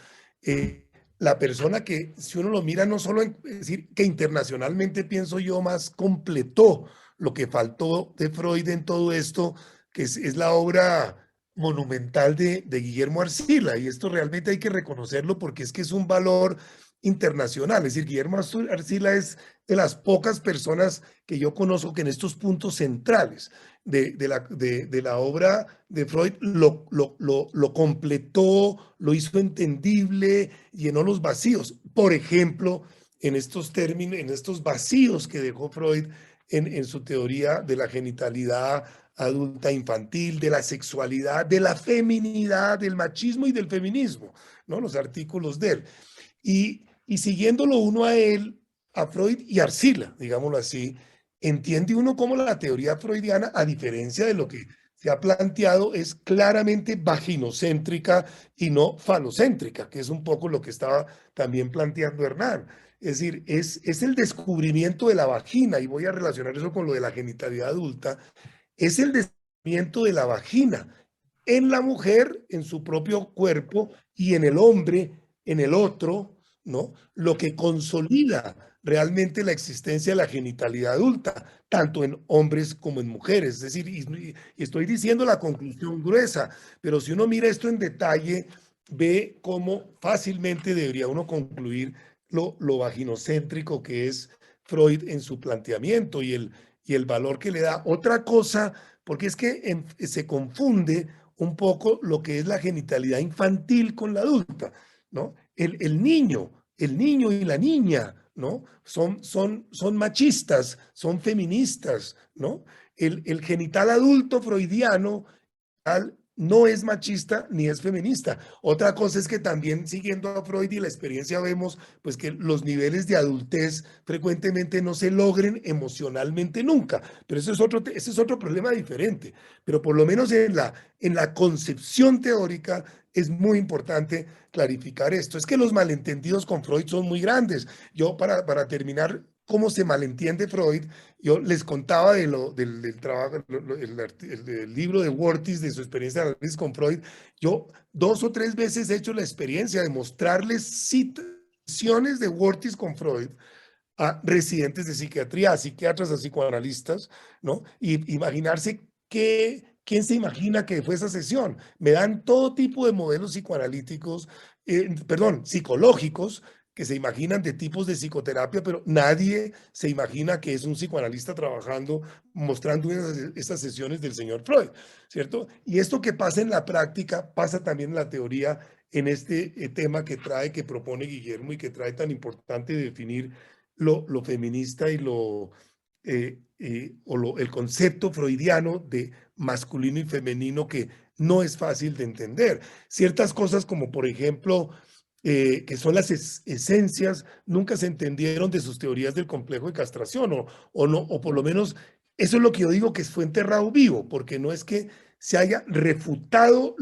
la persona que, si uno lo mira, no solo es decir que internacionalmente, pienso yo, más completó lo que faltó de Freud en todo esto, que es la obra monumental de Guillermo Arcila, y esto realmente hay que reconocerlo porque es que es un valor internacional. Es decir, Guillermo Arcila es de las pocas personas que yo conozco que en estos puntos centrales de la obra de Freud lo completó, lo hizo entendible, llenó los vacíos. Por ejemplo, en estos términos, en estos vacíos que dejó Freud en su teoría de la genitalidad adulta infantil, de la sexualidad, de la feminidad, del machismo y del feminismo, ¿no? Los artículos de él. Y siguiéndolo uno a él, a Freud y Arcila, digámoslo así, entiende uno cómo la teoría freudiana, a diferencia de lo que se ha planteado, es claramente vaginocéntrica y no falocéntrica, que es un poco lo que estaba también planteando Hernán. Es decir, es el descubrimiento de la vagina, y voy a relacionar eso con lo de la genitalidad adulta, es el descubrimiento de la vagina en la mujer, en su propio cuerpo, y en el hombre, en el otro, ¿no? Lo que consolida realmente la existencia de la genitalidad adulta, tanto en hombres como en mujeres. Es decir, y estoy diciendo la conclusión gruesa, pero si uno mira esto en detalle, ve cómo fácilmente debería uno concluir lo vaginocéntrico que es Freud en su planteamiento y el valor que le da. Otra cosa, porque es que se confunde un poco lo que es la genitalidad infantil con la adulta, ¿no? El niño y la niña, ¿no? Son machistas, son feministas, ¿no? El genital adulto freudiano no es machista ni es feminista. Otra cosa es que también siguiendo a Freud y la experiencia vemos pues que los niveles de adultez frecuentemente no se logren emocionalmente nunca, pero ese es otro problema diferente. Pero por lo menos en la concepción teórica es muy importante clarificar esto. Es que los malentendidos con Freud son muy grandes. Yo para terminar, ¿cómo se malentiende Freud? Yo les contaba del trabajo, el libro de Wortis, de su experiencia de análisis con Freud. Yo 2 o 3 veces he hecho la experiencia de mostrarles citaciones de Wortis con Freud a residentes de psiquiatría, a psiquiatras, a psicoanalistas, ¿no? Y imaginarse quién se imagina que fue esa sesión. Me dan todo tipo de modelos psicoanalíticos, psicológicos, que se imaginan de tipos de psicoterapia, pero nadie se imagina que es un psicoanalista trabajando, mostrando esas sesiones del señor Freud, ¿cierto? Y esto que pasa en la práctica, pasa también en la teoría, en este tema que propone Guillermo y que trae tan importante definir lo feminista y el concepto freudiano de masculino y femenino, que no es fácil de entender. Ciertas cosas como, por ejemplo, que son las esencias, nunca se entendieron de sus teorías del complejo de castración, o por lo menos eso es lo que yo digo que fue enterrado vivo, porque no es que se haya refutado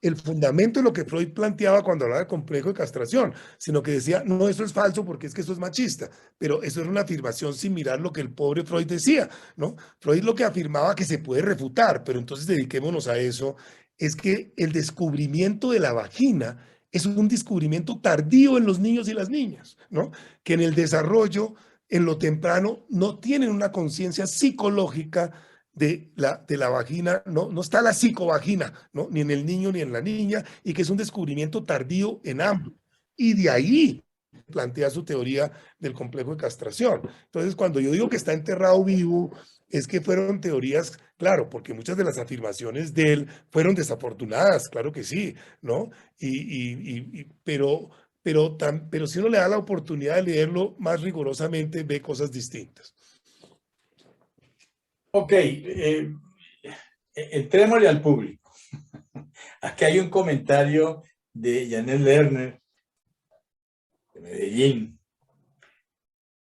el fundamento de lo que Freud planteaba cuando hablaba de complejo de castración, sino que decía, no, eso es falso porque es que eso es machista, pero eso era una afirmación similar a lo que el pobre Freud decía, ¿no? Freud lo que afirmaba que se puede refutar, pero entonces dediquémonos a eso, es que el descubrimiento de la vagina es un descubrimiento tardío en los niños y las niñas, ¿no? Que en el desarrollo, en lo temprano, no tienen una conciencia psicológica de la vagina, no está la psicovagina, ¿no? Ni en el niño ni en la niña, y que es un descubrimiento tardío en ambos. Y de ahí plantea su teoría del complejo de castración. Entonces, cuando yo digo que está enterrado vivo, es que fueron teorías, claro, porque muchas de las afirmaciones de él fueron desafortunadas, claro que sí, ¿no? Pero si uno le da la oportunidad de leerlo más rigurosamente, ve cosas distintas. Ok, entrémosle al público. Aquí hay un comentario de Janet Lerner, de Medellín.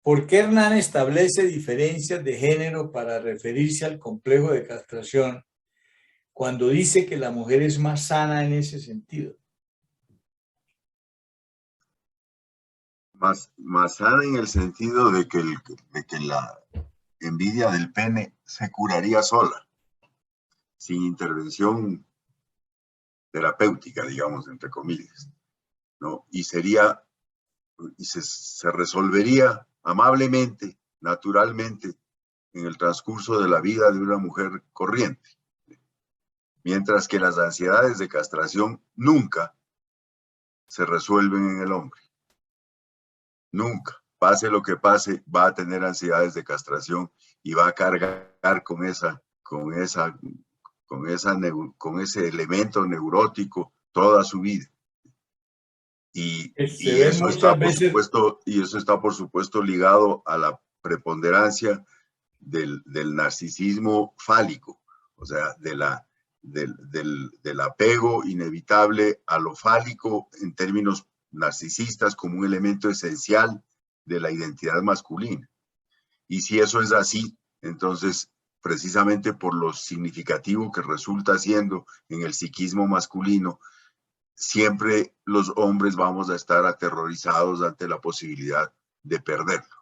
¿Por qué Hernán establece diferencias de género para referirse al complejo de castración cuando dice que la mujer es más sana en ese sentido? Más sana en el sentido de que la envidia del pene se curaría sola, sin intervención terapéutica, digamos, entre comillas, ¿no? Y se resolvería amablemente, naturalmente, en el transcurso de la vida de una mujer corriente. Mientras que las ansiedades de castración nunca se resuelven en el hombre. nunca. Pase lo que pase, va a tener ansiedades de castración y va a cargar con ese elemento neurótico toda su vida. Y eso está, por supuesto, ligado a la preponderancia del narcisismo fálico, o sea, del apego inevitable a lo fálico en términos narcisistas como un elemento esencial de la identidad masculina. Y si eso es así, entonces, precisamente por lo significativo que resulta siendo en el psiquismo masculino, siempre los hombres vamos a estar aterrorizados ante la posibilidad de perderlo.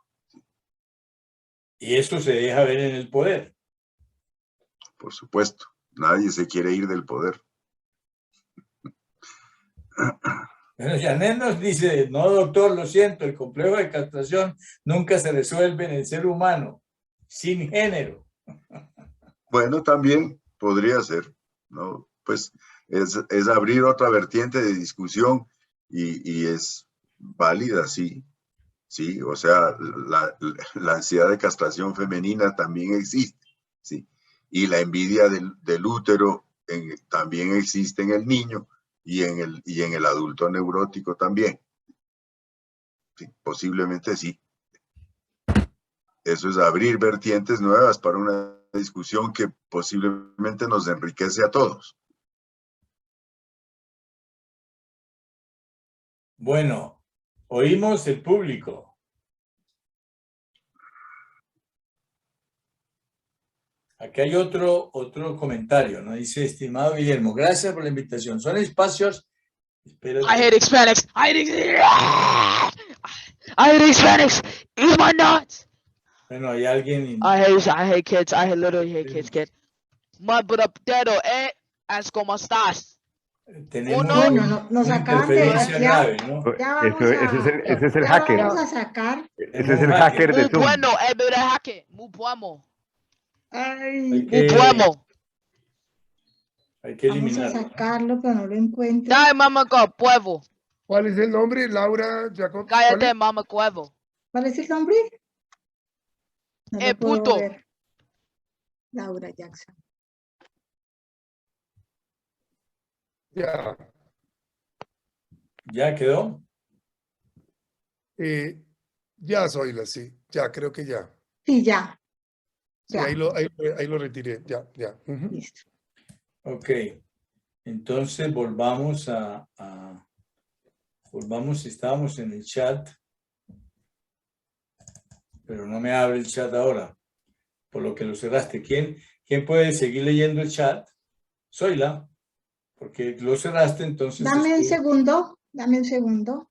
Y eso se deja ver en el poder. Por supuesto, nadie se quiere ir del poder. Bueno, Janet nos dice, no doctor, lo siento, el complejo de castración nunca se resuelve en el ser humano, sin género. Bueno, también podría ser, ¿no? Pues es abrir otra vertiente de discusión y es válida, sí. Sí, o sea, la ansiedad de castración femenina también existe, sí. Y la envidia del útero también existe en el niño y en el adulto neurótico también. Sí, posiblemente sí. Eso es abrir vertientes nuevas para una discusión que posiblemente nos enriquece a todos. Bueno, oímos el público. Aquí hay otro comentario, ¿no? Dice, estimado Guillermo, gracias por la invitación. Son espacios... Espérate. I hate Hispanics. I hate Hispanics. Eat my nuts. Bueno, hay alguien... I hate kids. I literally hate kids, kid. Madruptero, ¿Es cómo estás? Tenemos Bueno, nos acaban de... interferencia grave, ¿no? Ese es el hacker. Vamos a sacar. Ese es el hacker de Muy Zoom. bueno, el hacker. Muy bueno. Ay, Muy bueno. Hay que vamos a eliminarlo. sacarlo, pero no lo encuentro. Cállate, mamá, puevo. ¿Cuál es el nombre? Laura Jacob. Cállate, mamá, puevo. ¿Cuál es el nombre? No lo puedo puto. ver. Laura Jackson. Ya. ¿Ya quedó? Ya, Zoila, sí. Ya, creo que ya. Sí, ya. Sí, Ya. ahí lo retiré. Ya. Ujú. Listo. Ok. Entonces volvamos estábamos en el chat, pero no me abre el chat ahora, por lo que lo cerraste. ¿Quién puede seguir leyendo el chat? Zoila, porque lo cerraste, entonces... Dame un segundo.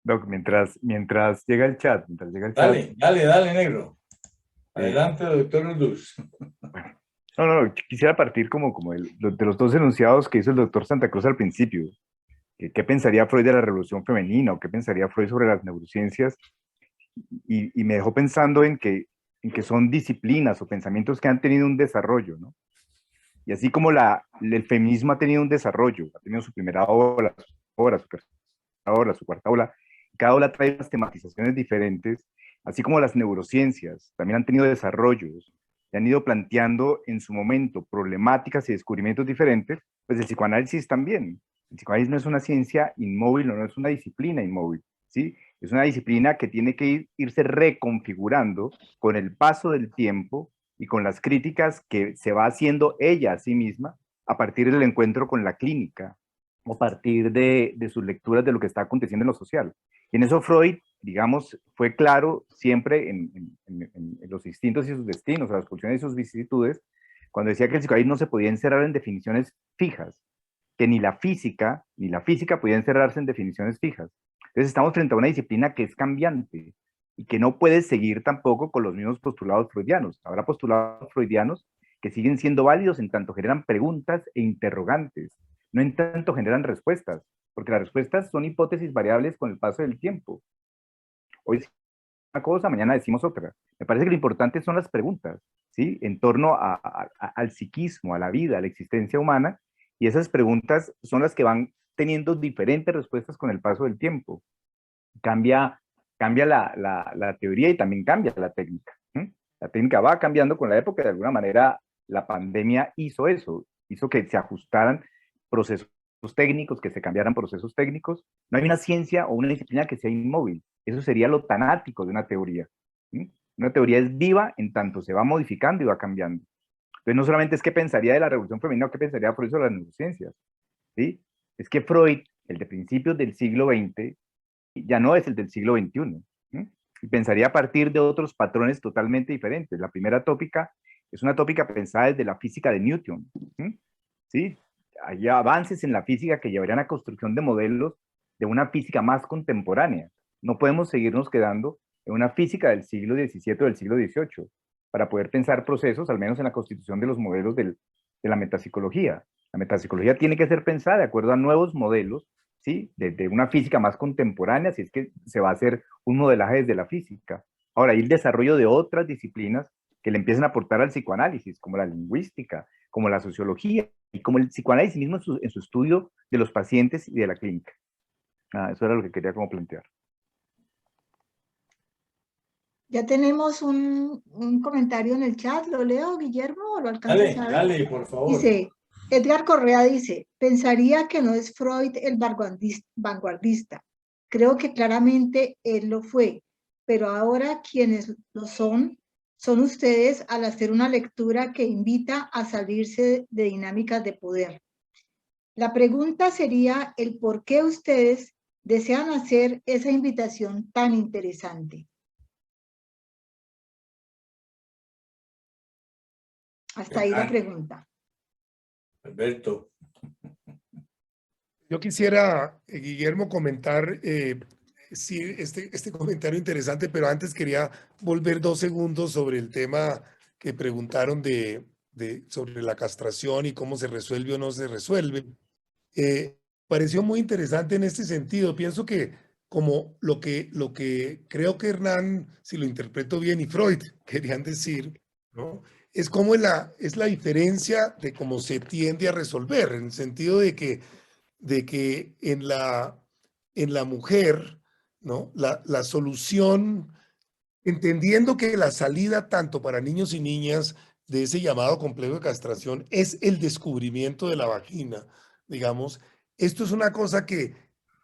Doc, mientras llega el chat, Dale, negro. Adelante, doctor Orduz. No, quisiera partir como de los dos enunciados que hizo el doctor Santa Cruz al principio. ¿Qué pensaría Freud de la revolución femenina o qué pensaría Freud sobre las neurociencias? Y me dejó pensando en que son disciplinas o pensamientos que han tenido un desarrollo, ¿no? Y así como el feminismo ha tenido un desarrollo, ha tenido su primera ola, su tercera ola, su cuarta ola, cada ola trae unas tematizaciones diferentes, así como las neurociencias también han tenido desarrollos y han ido planteando en su momento problemáticas y descubrimientos diferentes, pues el psicoanálisis también. El psicoanálisis no es una ciencia inmóvil, no es una disciplina inmóvil, ¿sí? Es una disciplina que tiene que irse reconfigurando con el paso del tiempo y con las críticas que se va haciendo ella a sí misma a partir del encuentro con la clínica o a partir de sus lecturas de lo que está aconteciendo en lo social. Y en eso Freud, digamos, fue claro siempre en los instintos y sus destinos, las pulsiones y sus vicisitudes, cuando decía que el psicoanálisis no se podía encerrar en definiciones fijas, que ni la física podía encerrarse en definiciones fijas. Entonces estamos frente a una disciplina que es cambiante y que no puede seguir tampoco con los mismos postulados freudianos. Habrá postulados freudianos que siguen siendo válidos en tanto generan preguntas e interrogantes, no en tanto generan respuestas, porque las respuestas son hipótesis variables con el paso del tiempo. Hoy decimos una cosa, mañana decimos otra. Me parece que lo importante son las preguntas, ¿sí? En torno al psiquismo, a la vida, a la existencia humana, y esas preguntas son las que van teniendo diferentes respuestas con el paso del tiempo. Cambia la teoría y también cambia la técnica. La técnica va cambiando con la época, de alguna manera la pandemia hizo eso, hizo que se ajustaran procesos técnicos, que se cambiaran procesos técnicos. No hay una ciencia o una disciplina que sea inmóvil. Eso sería lo tanático de una teoría. Una teoría es viva en tanto se va modificando y va cambiando. Entonces, no solamente es qué pensaría de la revolución femenina o qué pensaría Freud sobre las neurociencias, ¿sí? Es que Freud, el de principios del siglo XX, ya no es el del siglo XXI. Y pensaría a partir de otros patrones totalmente diferentes. La primera tópica es una tópica pensada desde la física de Newton. ¿Sí? Hay avances en la física que llevarían a construcción de modelos de una física más contemporánea. No podemos seguirnos quedando en una física del siglo XVII o del siglo XVIII para poder pensar procesos, al menos en la constitución de los modelos de la metapsicología. La metapsicología tiene que ser pensada de acuerdo a nuevos modelos, ¿sí? De una física más contemporánea, si es que se va a hacer un modelaje desde la física. Ahora, hay el desarrollo de otras disciplinas que le empiezan a aportar al psicoanálisis, como la lingüística, como la sociología, y como el psicoanálisis mismo en su estudio de los pacientes y de la clínica. Eso era lo que quería como plantear. Ya tenemos un comentario en el chat. ¿Lo leo, Guillermo, o lo alcanzas a ver? Dale, por favor. Dice, Edgar Correa dice, pensaría que no es Freud el vanguardista. Creo que claramente él lo fue, pero ahora quienes lo son ustedes al hacer una lectura que invita a salirse de dinámicas de poder. La pregunta sería el por qué ustedes desean hacer esa invitación tan interesante. Hasta ahí la pregunta. Alberto. Yo quisiera, Guillermo, comentar sí, este comentario interesante, pero antes quería volver 2 segundos sobre el tema que preguntaron sobre la castración y cómo se resuelve o no se resuelve. Pareció muy interesante en este sentido. Pienso que como lo que creo que Hernán, si lo interpreto bien, y Freud querían decir, ¿no? Es como es la diferencia de cómo se tiende a resolver, en el sentido de que en la mujer, ¿no? La solución, entendiendo que la salida tanto para niños y niñas de ese llamado complejo de castración es el descubrimiento de la vagina, digamos, esto es una cosa que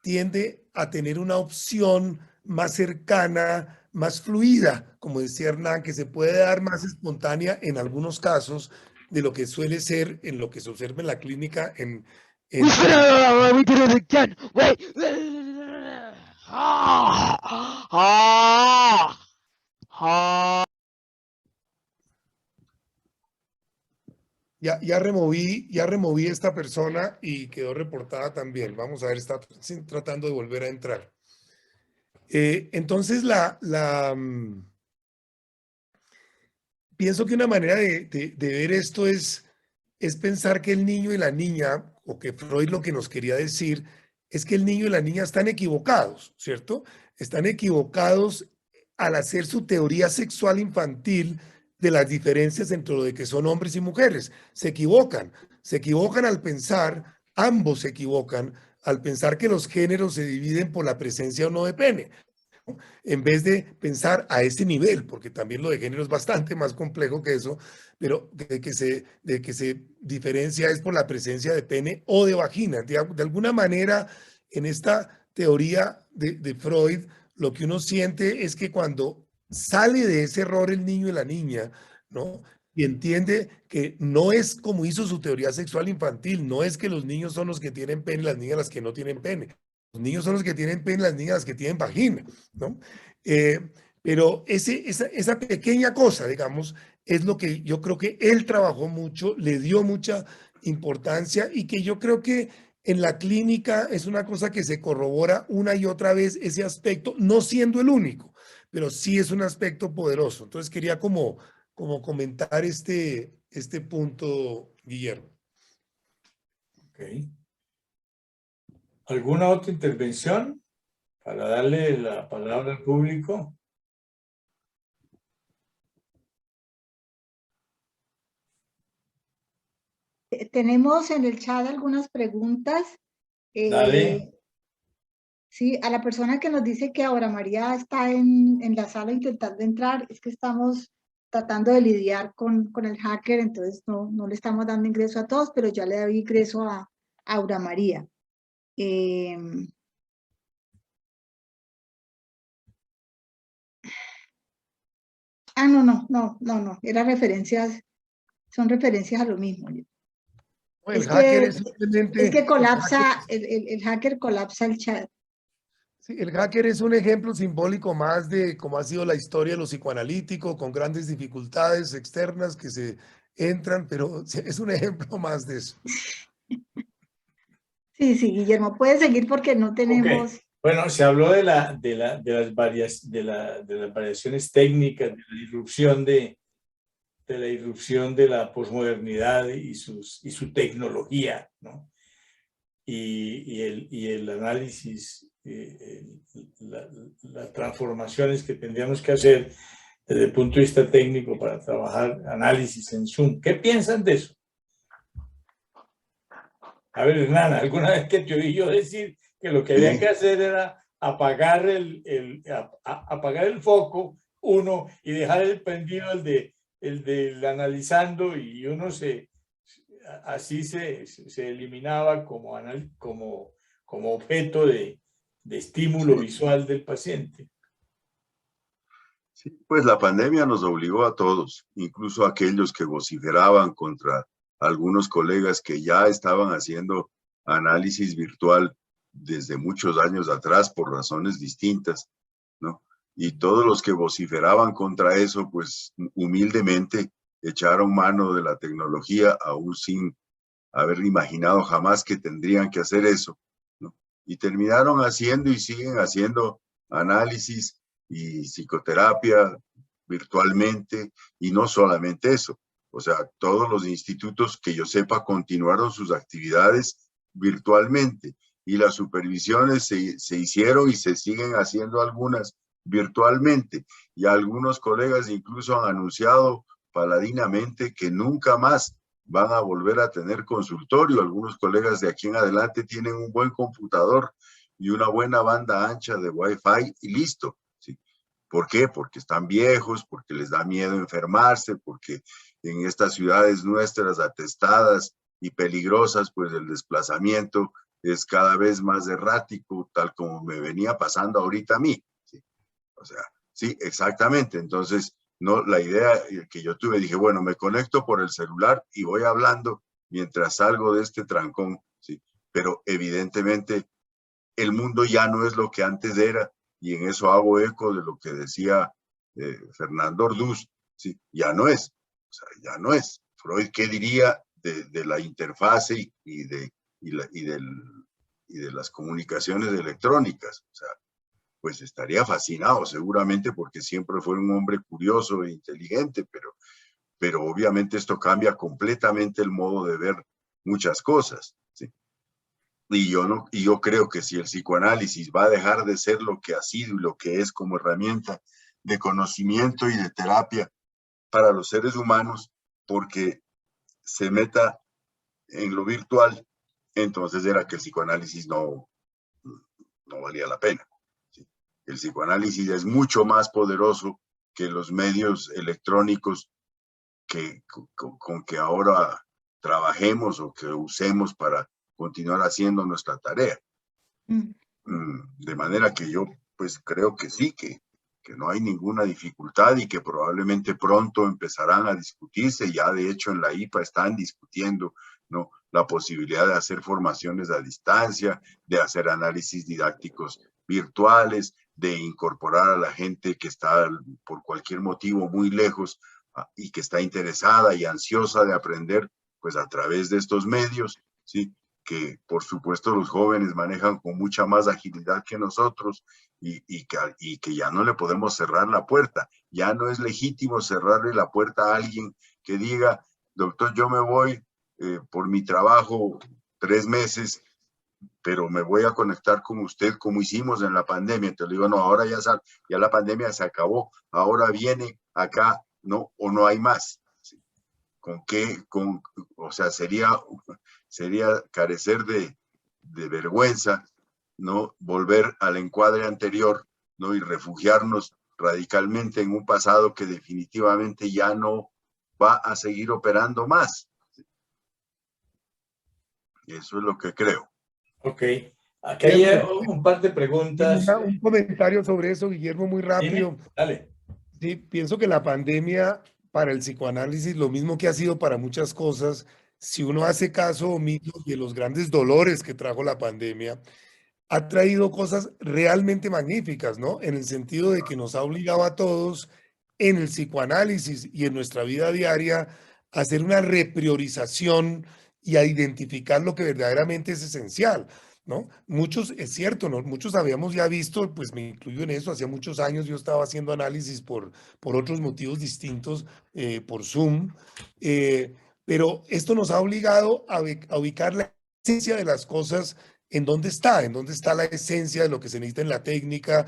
tiende a tener una opción más cercana, más fluida, como decía Hernán, que se puede dar más espontánea en algunos casos de lo que suele ser en lo que se observa en la clínica Ya removí esta persona y quedó reportada también. Vamos a ver, está tratando de volver a entrar. Entonces, pienso que una manera de ver esto es pensar que el niño y la niña, o que Freud lo que nos quería decir, es que el niño y la niña están equivocados, ¿cierto? Están equivocados al hacer su teoría sexual infantil de las diferencias entre lo de que son hombres y mujeres. Se equivocan al pensar, ambos se equivocan, al pensar que los géneros se dividen por la presencia o no de pene, ¿no? En vez de pensar a ese nivel, porque también lo de género es bastante más complejo que eso, pero de que se diferencia es por la presencia de pene o de vagina. De alguna manera, en esta teoría de Freud, lo que uno siente es que cuando sale de ese error el niño y la niña, ¿no? Y entiende que no es como hizo su teoría sexual infantil, no es que los niños son los que tienen pene y las niñas las que no tienen pene. Los niños son los que tienen pene, las niñas las que tienen vagina, ¿no? Pero esa pequeña cosa, digamos, es lo que yo creo que él trabajó mucho, le dio mucha importancia y que yo creo que en la clínica es una cosa que se corrobora una y otra vez ese aspecto, no siendo el único, pero sí es un aspecto poderoso. Entonces quería como comentar este punto, Guillermo. Okay. ¿Alguna otra intervención para darle la palabra al público? Tenemos en el chat algunas preguntas. Dale. Sí, a la persona que nos dice que ahora María está en la sala intentando entrar, es que estamos tratando de lidiar con el hacker, entonces no le estamos dando ingreso a todos, pero ya le doy ingreso a Aura María. No, eran referencias, son referencias a lo mismo. El hacker es simplemente... Es que colapsa, el hacker colapsa el chat. Sí, el hacker es un ejemplo simbólico más de cómo ha sido la historia de los psicoanalíticos, con grandes dificultades externas que se entran, pero es un ejemplo más de eso. Sí, Guillermo, puede seguir porque no tenemos... Okay. Bueno, se habló de las variaciones técnicas, de la irrupción de la posmodernidad y su tecnología, ¿no? Y el análisis, las transformaciones que tendríamos que hacer desde el punto de vista técnico para trabajar análisis en Zoom. ¿Qué piensan de eso? A ver, Hernán, ¿alguna vez que te oí yo decir que lo que había que hacer era apagar el foco, uno, y dejar el prendido el del analizando, y uno así se eliminaba como objeto de estímulo visual del paciente? Sí, pues la pandemia nos obligó a todos, incluso a aquellos que vociferaban contra algunos colegas que ya estaban haciendo análisis virtual desde muchos años atrás por razones distintas, ¿no? Y todos los que vociferaban contra eso, pues humildemente echaron mano de la tecnología, aún sin haber imaginado jamás que tendrían que hacer eso, ¿no? Y terminaron haciendo y siguen haciendo análisis y psicoterapia virtualmente, y no solamente eso, o sea, todos los institutos que yo sepa continuaron sus actividades virtualmente, y las supervisiones se hicieron y se siguen haciendo algunas virtualmente, y algunos colegas incluso han anunciado paladinamente que nunca más van a volver a tener consultorio. Algunos colegas de aquí en adelante tienen un buen computador y una buena banda ancha de Wi-Fi y listo. ¿Sí? ¿Por qué? Porque están viejos, porque les da miedo enfermarse, porque en estas ciudades nuestras atestadas y peligrosas, pues el desplazamiento es cada vez más errático, tal como me venía pasando ahorita a mí. ¿Sí? O sea, sí, exactamente. Entonces, no, la idea que yo tuve, dije, bueno, me conecto por el celular y voy hablando mientras salgo de este trancón, ¿sí? Pero evidentemente el mundo ya no es lo que antes era, y en eso hago eco de lo que decía Fernando Orduz, ¿sí? Ya no es, o sea, ya no es. Freud, ¿qué diría de la interfase y de las comunicaciones electrónicas? O sea, pues estaría fascinado seguramente, porque siempre fue un hombre curioso e inteligente, pero obviamente esto cambia completamente el modo de ver muchas cosas, ¿sí? Y yo creo que si el psicoanálisis va a dejar de ser lo que ha sido y lo que es como herramienta de conocimiento y de terapia para los seres humanos, porque se meta en lo virtual, entonces era que el psicoanálisis no valía la pena. El psicoanálisis es mucho más poderoso que los medios electrónicos con que ahora trabajemos o que usemos para continuar haciendo nuestra tarea. De manera que yo pues creo que sí, que no hay ninguna dificultad, y que probablemente pronto empezarán a discutirse. Ya de hecho en la IPA están discutiendo, ¿no?, la posibilidad de hacer formaciones a distancia, de hacer análisis didácticos virtuales, de incorporar a la gente que está por cualquier motivo muy lejos y que está interesada y ansiosa de aprender, pues a través de estos medios, ¿sí? Que por supuesto los jóvenes manejan con mucha más agilidad que nosotros, y que ya no le podemos cerrar la puerta. Ya no es legítimo cerrarle la puerta a alguien que diga, doctor, yo me voy por mi trabajo 3 meses, pero me voy a conectar con usted como hicimos en la pandemia. Entonces le digo, no, ahora ya la pandemia se acabó, ahora viene acá, ¿no? O no hay más. ¿Sí? O sea, sería carecer de de vergüenza, ¿no? Volver al encuadre anterior, ¿no? Y refugiarnos radicalmente en un pasado que definitivamente ya no va a seguir operando más. Eso es lo que creo. Ok. Aquí hay un par de preguntas. Un comentario sobre eso, Guillermo, muy rápido. Dime, dale. Sí, pienso que la pandemia para el psicoanálisis, lo mismo que ha sido para muchas cosas, si uno hace caso omiso de los grandes dolores que trajo la pandemia, ha traído cosas realmente magníficas, ¿no? En el sentido de que nos ha obligado a todos en el psicoanálisis y en nuestra vida diaria a hacer una repriorización y a identificar lo que verdaderamente es esencial, ¿no? Muchos, es cierto, ¿no? Muchos habíamos ya visto, pues me incluyo en eso, hacía muchos años yo estaba haciendo análisis por otros motivos distintos, por Zoom, pero esto nos ha obligado a ubicar la esencia de las cosas en dónde está la esencia de lo que se necesita en la técnica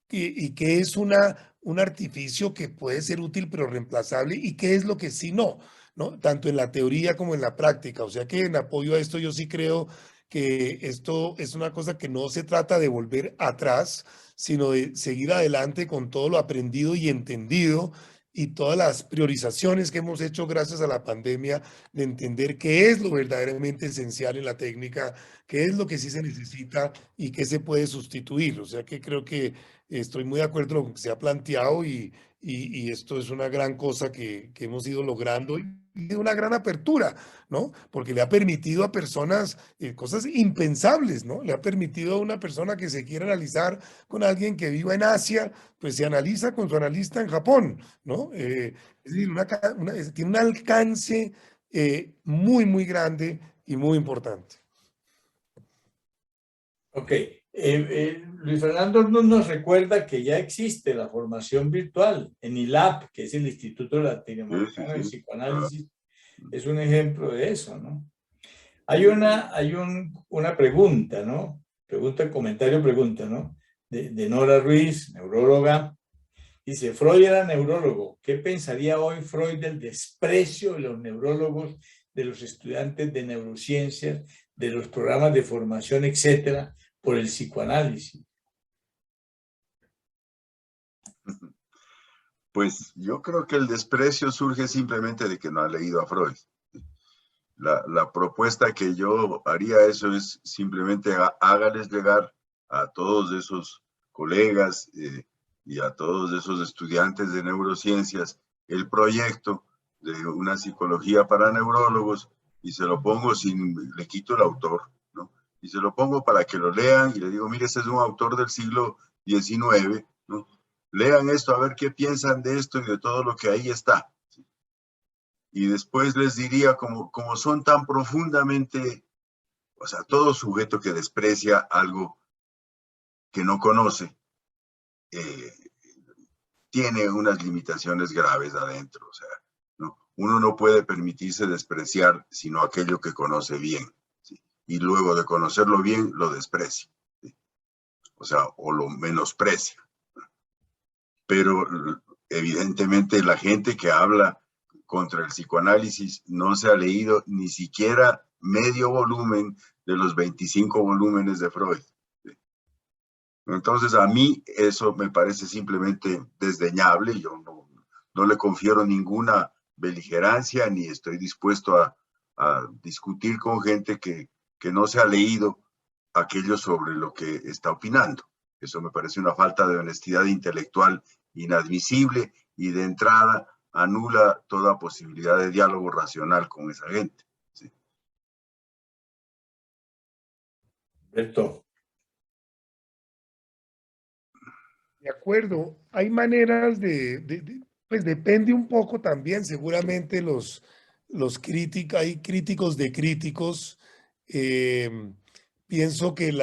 y qué es un artificio que puede ser útil pero reemplazable y qué es lo que sí no, ¿no? Tanto en la teoría como en la práctica. O sea que en apoyo a esto yo sí creo que esto es una cosa que no se trata de volver atrás, sino de seguir adelante con todo lo aprendido y entendido y todas las priorizaciones que hemos hecho gracias a la pandemia de entender qué es lo verdaderamente esencial en la técnica, qué es lo que sí se necesita y qué se puede sustituir. O sea que creo que estoy muy de acuerdo con lo que se ha planteado y esto es una gran cosa que hemos ido logrando y una gran apertura, ¿no? Porque le ha permitido a personas cosas impensables, ¿no? Le ha permitido a una persona que se quiera analizar con alguien que viva en Asia, pues se analiza con su analista en Japón, ¿no? Es decir, tiene un alcance muy, muy grande y muy importante. Ok. Luis Fernando nos recuerda que ya existe la formación virtual en ILAP, que es el Instituto Latinoamericano de Psicoanálisis. Es un ejemplo de eso, ¿no? Hay una pregunta, ¿no? Pregunta, ¿no? De Nora Ruiz, neuróloga. Dice, Freud era neurólogo. ¿Qué pensaría hoy Freud del desprecio de los neurólogos, de los estudiantes de neurociencias, de los programas de formación, etcétera, por el psicoanálisis? Pues yo creo que el desprecio surge simplemente de que no ha leído a Freud. La propuesta que yo haría eso es simplemente hágales llegar a todos esos colegas y a todos esos estudiantes de neurociencias el proyecto de una psicología para neurólogos y se lo pongo le quito el autor, ¿no? Y se lo pongo para que lo lean y le digo, mire, este es un autor del siglo XIX, ¿no? Lean esto a ver qué piensan de esto y de todo lo que ahí está. Y después les diría, como son tan profundamente, o sea, todo sujeto que desprecia algo que no conoce, tiene unas limitaciones graves adentro. O sea, ¿no? Uno no puede permitirse despreciar sino aquello que conoce bien, ¿sí? Y luego de conocerlo bien, lo desprecia, ¿sí? O sea, o lo menosprecia. Pero evidentemente la gente que habla contra el psicoanálisis no se ha leído ni siquiera medio volumen de los 25 volúmenes de Freud. Entonces a mí eso me parece simplemente desdeñable. Yo no le confiero ninguna beligerancia ni estoy dispuesto a discutir con gente que no se ha leído aquello sobre lo que está opinando. Eso me parece una falta de honestidad intelectual inadmisible y de entrada anula toda posibilidad de diálogo racional con esa gente. ¿Sí? Alberto. De acuerdo, hay maneras pues depende un poco también, seguramente hay críticos de críticos. Pienso que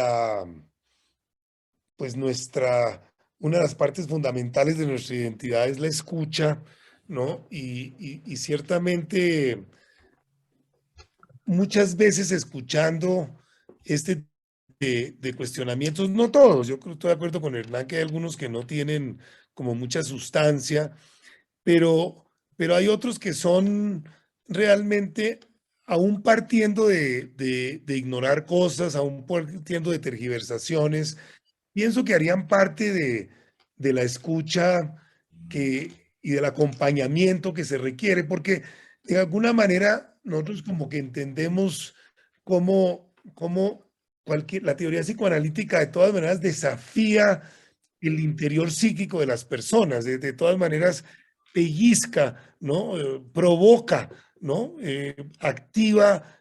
pues una de las partes fundamentales de nuestra identidad es la escucha, ¿no? Y ciertamente muchas veces escuchando de cuestionamientos, no todos, yo creo, estoy de acuerdo con Hernán que hay algunos que no tienen como mucha sustancia, pero hay otros que son realmente aún partiendo de ignorar cosas, aún partiendo de tergiversaciones, pienso que harían parte de la escucha y del acompañamiento que se requiere, porque de alguna manera nosotros como que entendemos cómo la teoría psicoanalítica de todas maneras desafía el interior psíquico de las personas, de todas maneras pellizca, ¿no? Provoca, ¿no? Activa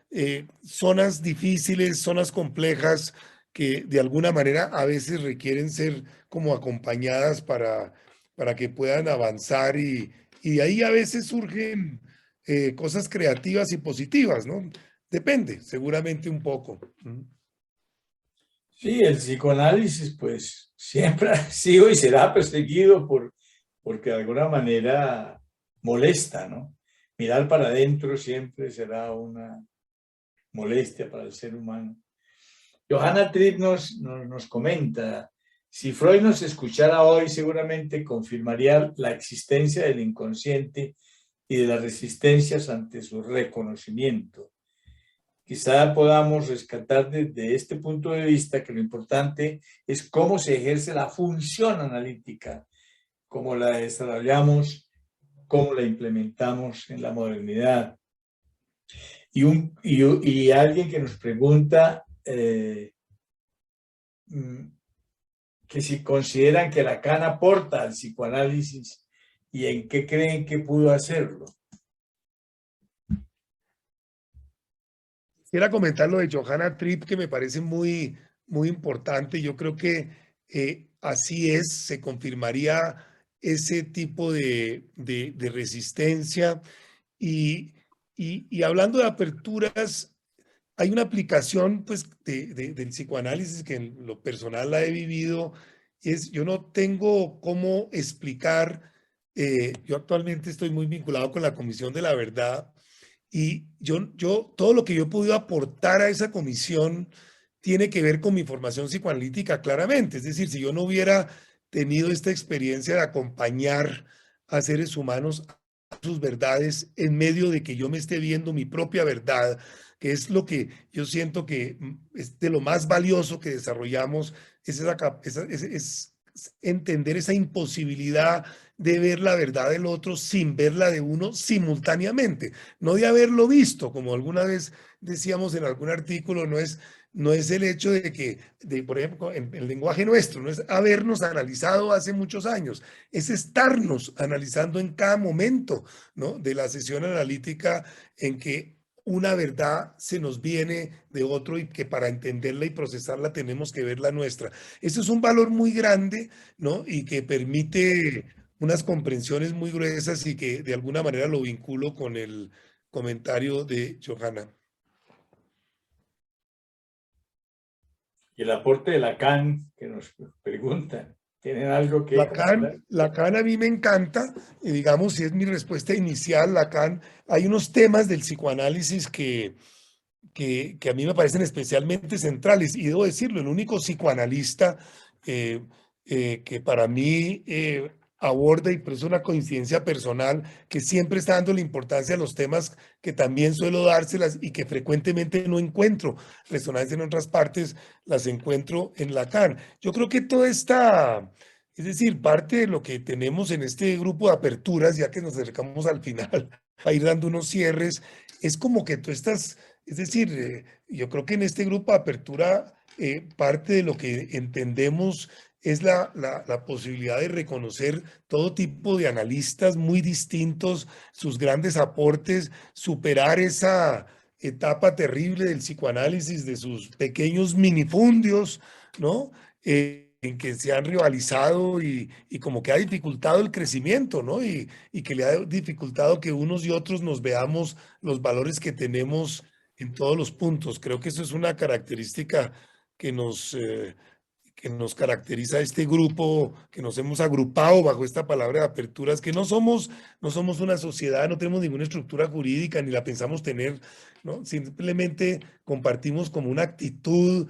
zonas difíciles, zonas complejas que de alguna manera a veces requieren ser como acompañadas para que puedan avanzar y de ahí a veces surgen cosas creativas y positivas, ¿no? Depende, seguramente un poco. Sí, el psicoanálisis pues siempre ha sido y será perseguido porque de alguna manera molesta, ¿no? Mirar para adentro siempre será una molestia para el ser humano. Johanna Tripp nos comenta, si Freud nos escuchara hoy seguramente confirmaría la existencia del inconsciente y de las resistencias ante su reconocimiento. Quizá podamos rescatar desde este punto de vista que lo importante es cómo se ejerce la función analítica, cómo la desarrollamos, cómo la implementamos en la modernidad. Y alguien que nos pregunta que si consideran que Lacan aporta al psicoanálisis y en qué creen que pudo hacerlo. Quisiera comentar lo de Johanna Tripp, que me parece muy, muy importante. Yo creo que así es, se confirmaría ese tipo de resistencia. Y hablando de aperturas, hay una aplicación pues, del psicoanálisis que en lo personal la he vivido. Yo no tengo cómo explicar, yo actualmente estoy muy vinculado con la Comisión de la Verdad. Y todo lo que yo he podido aportar a esa comisión tiene que ver con mi formación psicoanalítica, claramente. Es decir, si yo no hubiera tenido esta experiencia de acompañar a seres humanos a sus verdades en medio de que yo me esté viendo mi propia verdad, que es lo que yo siento que es de lo más valioso que desarrollamos, es entender esa imposibilidad de ver la verdad del otro sin ver la de uno simultáneamente, no de haberlo visto, como alguna vez decíamos en algún artículo, no es el hecho de que, por ejemplo, en el lenguaje nuestro, no es habernos analizado hace muchos años, es estarnos analizando en cada momento, ¿no? De la sesión analítica en que una verdad se nos viene de otro y que para entenderla y procesarla tenemos que ver la nuestra. Eso es un valor muy grande, ¿no? Y que permite unas comprensiones muy gruesas y que de alguna manera lo vinculo con el comentario de Johanna. Y el aporte de Lacan, que nos preguntan, ¿tienen algo que Lacan a mí me encanta, y digamos, si es mi respuesta inicial, Lacan, hay unos temas del psicoanálisis que a mí me parecen especialmente centrales, y debo decirlo, el único psicoanalista que para mí aborda, y por eso es una coincidencia personal, que siempre está dando la importancia a los temas que también suelo dárselas y que frecuentemente no encuentro resonancia en otras partes, las encuentro en Lacan. Yo creo que toda esta, es decir, parte de lo que tenemos en este grupo de aperturas, ya que nos acercamos al final, a ir dando unos cierres, es como que tú estás, es decir, yo creo que en este grupo de apertura, parte de lo que entendemos es la posibilidad de reconocer todo tipo de analistas muy distintos, sus grandes aportes, superar esa etapa terrible del psicoanálisis, de sus pequeños minifundios, ¿no? En que se han rivalizado y como que ha dificultado el crecimiento, ¿no? Y que le ha dificultado que unos y otros nos veamos los valores que tenemos en todos los puntos. Creo que eso es una característica que nos caracteriza a este grupo, que nos hemos agrupado bajo esta palabra de aperturas, que no somos una sociedad, no tenemos ninguna estructura jurídica, ni la pensamos tener, ¿no? Simplemente compartimos como una actitud,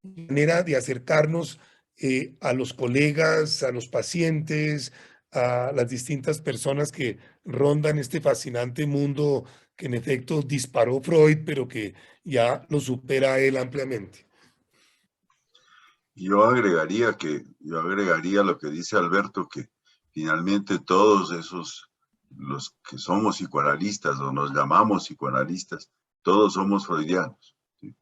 manera de acercarnos a los colegas, a los pacientes, a las distintas personas que rondan este fascinante mundo que en efecto disparó Freud, pero que ya lo supera a él ampliamente. Yo agregaría lo que dice Alberto, que finalmente todos esos, los que somos psicoanalistas o nos llamamos psicoanalistas, todos somos freudianos. ¿Sí?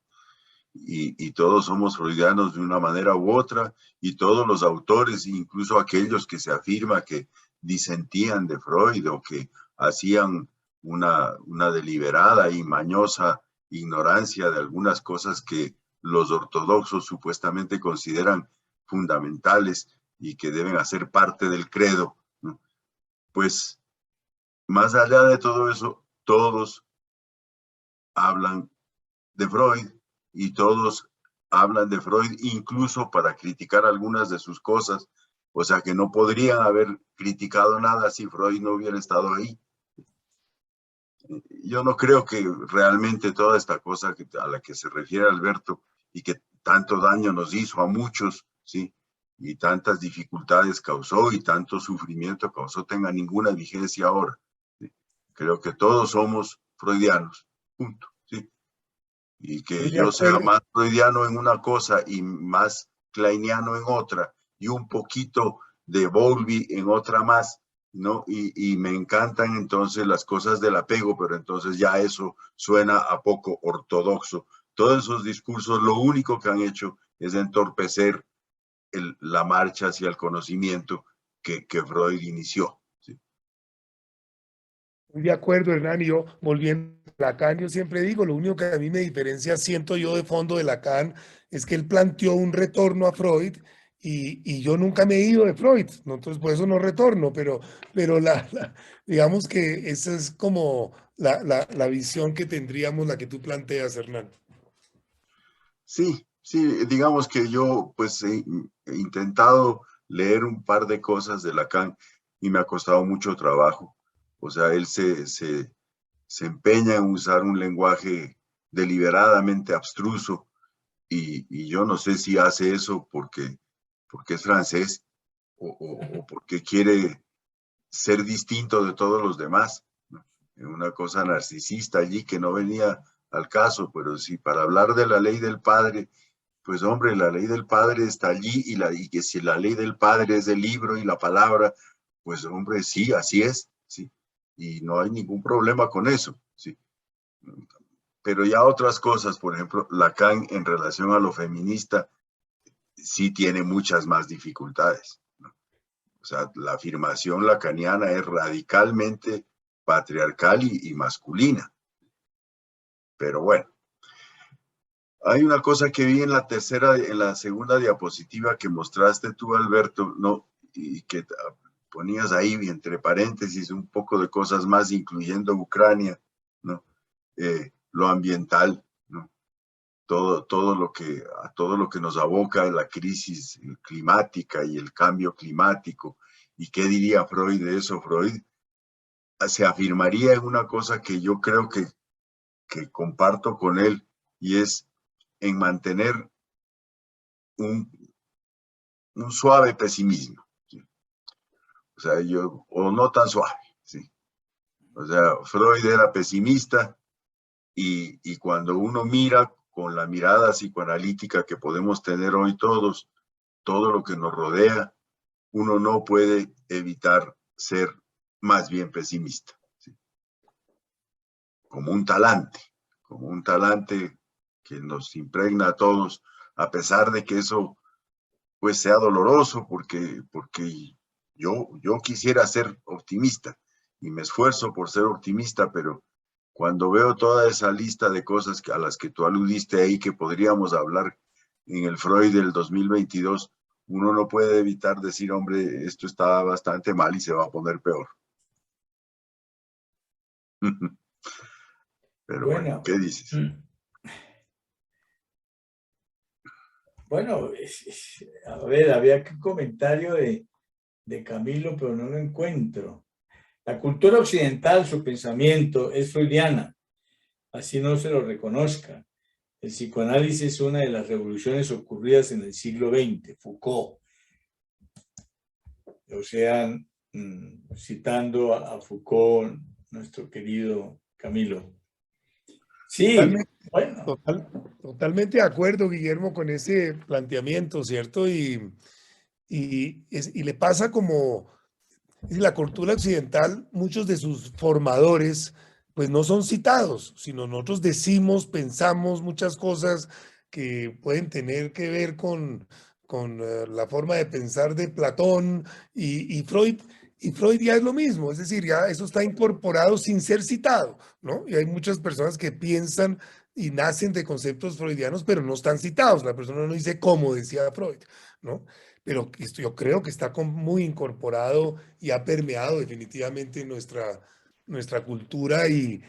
Y todos somos freudianos de una manera u otra, y todos los autores, incluso aquellos que se afirma que disentían de Freud o que hacían una deliberada y mañosa ignorancia de algunas cosas que los ortodoxos supuestamente consideran fundamentales y que deben hacer parte del credo, ¿no? Pues más allá de todo eso, todos hablan de Freud y todos hablan de Freud incluso para criticar algunas de sus cosas, o sea que no podrían haber criticado nada si Freud no hubiera estado ahí. Yo no creo que realmente toda esta cosa a la que se refiere Alberto y que tanto daño nos hizo a muchos, ¿sí? Y tantas dificultades causó y tanto sufrimiento causó, tenga ninguna vigencia ahora, ¿sí? Creo que todos somos freudianos, punto, ¿sí? Y que yo sea más freudiano en una cosa y más kleiniano en otra, y un poquito de Bowlby en otra más, ¿no? Y me encantan entonces las cosas del apego, pero entonces ya eso suena a poco ortodoxo. Todos esos discursos lo único que han hecho es entorpecer la marcha hacia el conocimiento que Freud inició. ¿Sí? Muy de acuerdo, Hernán, y yo volviendo a Lacan, yo siempre digo, lo único que a mí me diferencia, siento yo de fondo de Lacan, es que él planteó un retorno a Freud y yo nunca me he ido de Freud, ¿no? Entonces por eso no retorno, pero digamos que esa es como la visión que tendríamos, la que tú planteas, Hernán. Sí, sí, digamos que yo pues he intentado leer un par de cosas de Lacan y me ha costado mucho trabajo. O sea, él se empeña en usar un lenguaje deliberadamente abstruso y yo no sé si hace eso porque es francés o porque quiere ser distinto de todos los demás, ¿no? Una cosa narcisista allí que no venía al caso, pero sí, para hablar de la ley del padre, pues hombre, la ley del padre está allí y que si la ley del padre es el libro y la palabra, pues hombre, sí, así es, sí, y no hay ningún problema con eso, sí. Pero ya otras cosas, por ejemplo, Lacan en relación a lo feminista, sí tiene muchas más dificultades, ¿no? O sea, la afirmación lacaniana es radicalmente patriarcal y masculina. Pero bueno, hay una cosa que vi en la segunda diapositiva que mostraste tú, Alberto, ¿no? Y que ponías ahí entre paréntesis un poco de cosas más, incluyendo Ucrania, ¿no? Lo ambiental, ¿no? Todo lo que nos aboca la crisis climática y el cambio climático. ¿Y qué diría Freud de eso? Freud se afirmaría en una cosa que yo creo que comparto con él, y es en mantener un suave pesimismo, ¿sí? O sea, o no tan suave, ¿sí? O sea, Freud era pesimista y cuando uno mira con la mirada psicoanalítica que podemos tener hoy todos, todo lo que nos rodea, uno no puede evitar ser más bien pesimista, ¿sí? Como un talante que nos impregna a todos, a pesar de que eso pues sea doloroso, porque yo quisiera ser optimista y me esfuerzo por ser optimista, pero cuando veo toda esa lista de cosas a las que tú aludiste ahí, que podríamos hablar en el Freud del 2022, uno no puede evitar decir, hombre, esto está bastante mal y se va a poner peor. Pero bueno, ¿qué dices? Bueno, a ver, había un comentario de Camilo, pero no lo encuentro. La cultura occidental, su pensamiento es freudiana, así no se lo reconozca. El psicoanálisis es una de las revoluciones ocurridas en el siglo XX, Foucault. O sea, citando a Foucault, nuestro querido Camilo. Sí, Totalmente, bueno. totalmente de acuerdo, Guillermo, con ese planteamiento, ¿cierto? Y le pasa como la cultura occidental, muchos de sus formadores, pues no son citados, sino nosotros decimos, pensamos muchas cosas que pueden tener que ver con la forma de pensar de Platón y Freud. Y Freud ya es lo mismo, es decir, ya eso está incorporado sin ser citado, ¿no? Y hay muchas personas que piensan y nacen de conceptos freudianos, pero no están citados. La persona no dice cómo decía Freud, ¿no? Pero yo creo que está muy incorporado y ha permeado definitivamente nuestra cultura y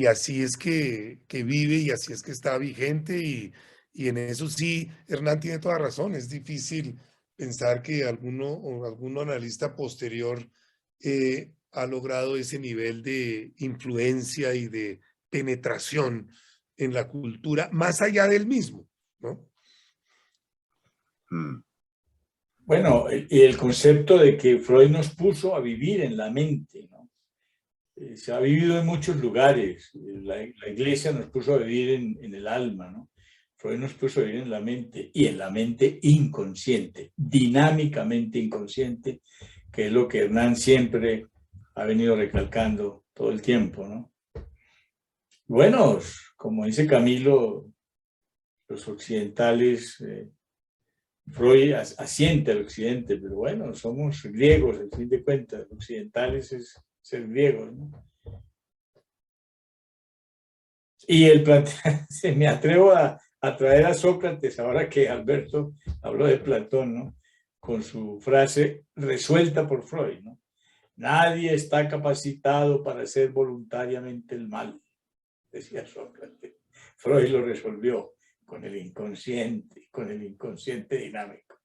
así es que vive y así es que está vigente y en eso sí, Hernán tiene toda razón, es difícil pensar que algún analista posterior ha logrado ese nivel de influencia y de penetración en la cultura más allá del mismo, ¿no? Bueno, y el concepto de que Freud nos puso a vivir en la mente, ¿no? Se ha vivido en muchos lugares. La iglesia nos puso a vivir en el alma, ¿no? Freud nos puso a vivir en la mente y en la mente inconsciente, dinámicamente inconsciente, que es lo que Hernán siempre ha venido recalcando todo el tiempo, ¿no? Bueno, como dice Camilo, los occidentales, Freud asiente al occidente, pero bueno, somos griegos, al fin de cuentas, occidentales es ser griegos, ¿no? Y me atrevo a traer a Sócrates, ahora que Alberto habló de Platón, ¿no? Con su frase resuelta por Freud, ¿no? Nadie está capacitado para hacer voluntariamente el mal, decía Sócrates. Freud lo resolvió con el inconsciente dinámico.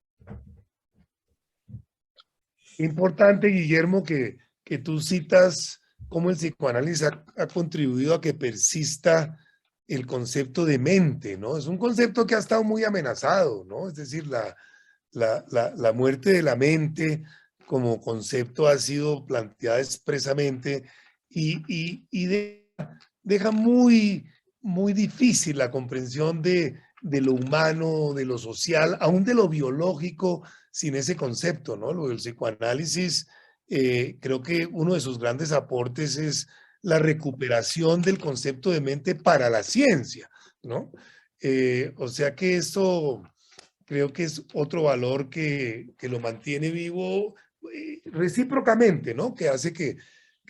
Importante, Guillermo, que tú citas cómo el psicoanálisis ha contribuido a que persista el concepto de mente, ¿no? Es un concepto que ha estado muy amenazado, ¿no? Es decir, la muerte de la mente como concepto ha sido planteada expresamente y deja muy difícil la comprensión de lo humano, de lo social, aún de lo biológico, sin ese concepto, ¿no? Lo del psicoanálisis, creo que uno de sus grandes aportes es la recuperación del concepto de mente para la ciencia, ¿no? O sea que esto creo que es otro valor que lo mantiene vivo recíprocamente, ¿no? Que hace que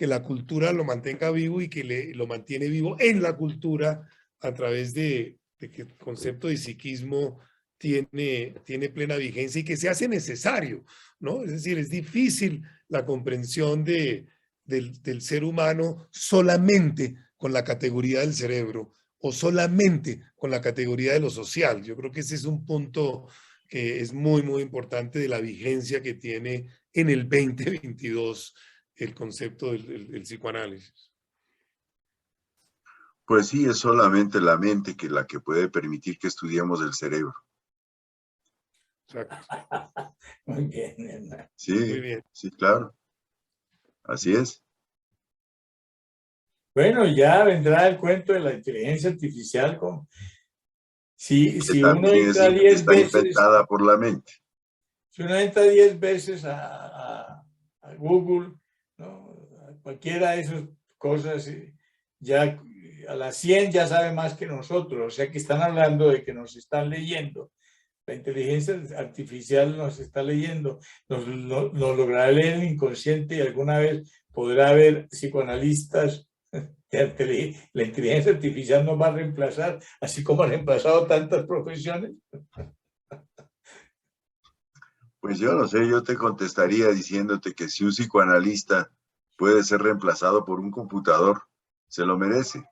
la cultura lo mantenga vivo y que lo mantiene vivo en la cultura a través de que el concepto de psiquismo tiene plena vigencia y que se hace necesario, ¿no? Es decir, es difícil la comprensión del ser humano solamente con la categoría del cerebro o solamente con la categoría de lo social. Yo creo que ese es un punto que es muy importante de la vigencia que tiene en el 2022 el concepto del psicoanálisis. Pues sí, es solamente la mente la que puede permitir que estudiemos el cerebro. Exacto. Muy bien, Hernán. Sí, muy bien. Sí, claro. Así es. Bueno, ya vendrá el cuento de la inteligencia artificial. Si uno entra 10 está veces, inventada por la mente. si uno entra 10 veces a Google, ¿no? A cualquiera de esas cosas, ya a las 100 ya sabe más que nosotros, o sea que están hablando de que nos están leyendo. La inteligencia artificial nos está leyendo, nos logrará leer el inconsciente y alguna vez podrá haber psicoanalistas. La inteligencia artificial nos va a reemplazar, así como ha reemplazado tantas profesiones. Pues yo no sé, yo te contestaría diciéndote que si un psicoanalista puede ser reemplazado por un computador, se lo merece.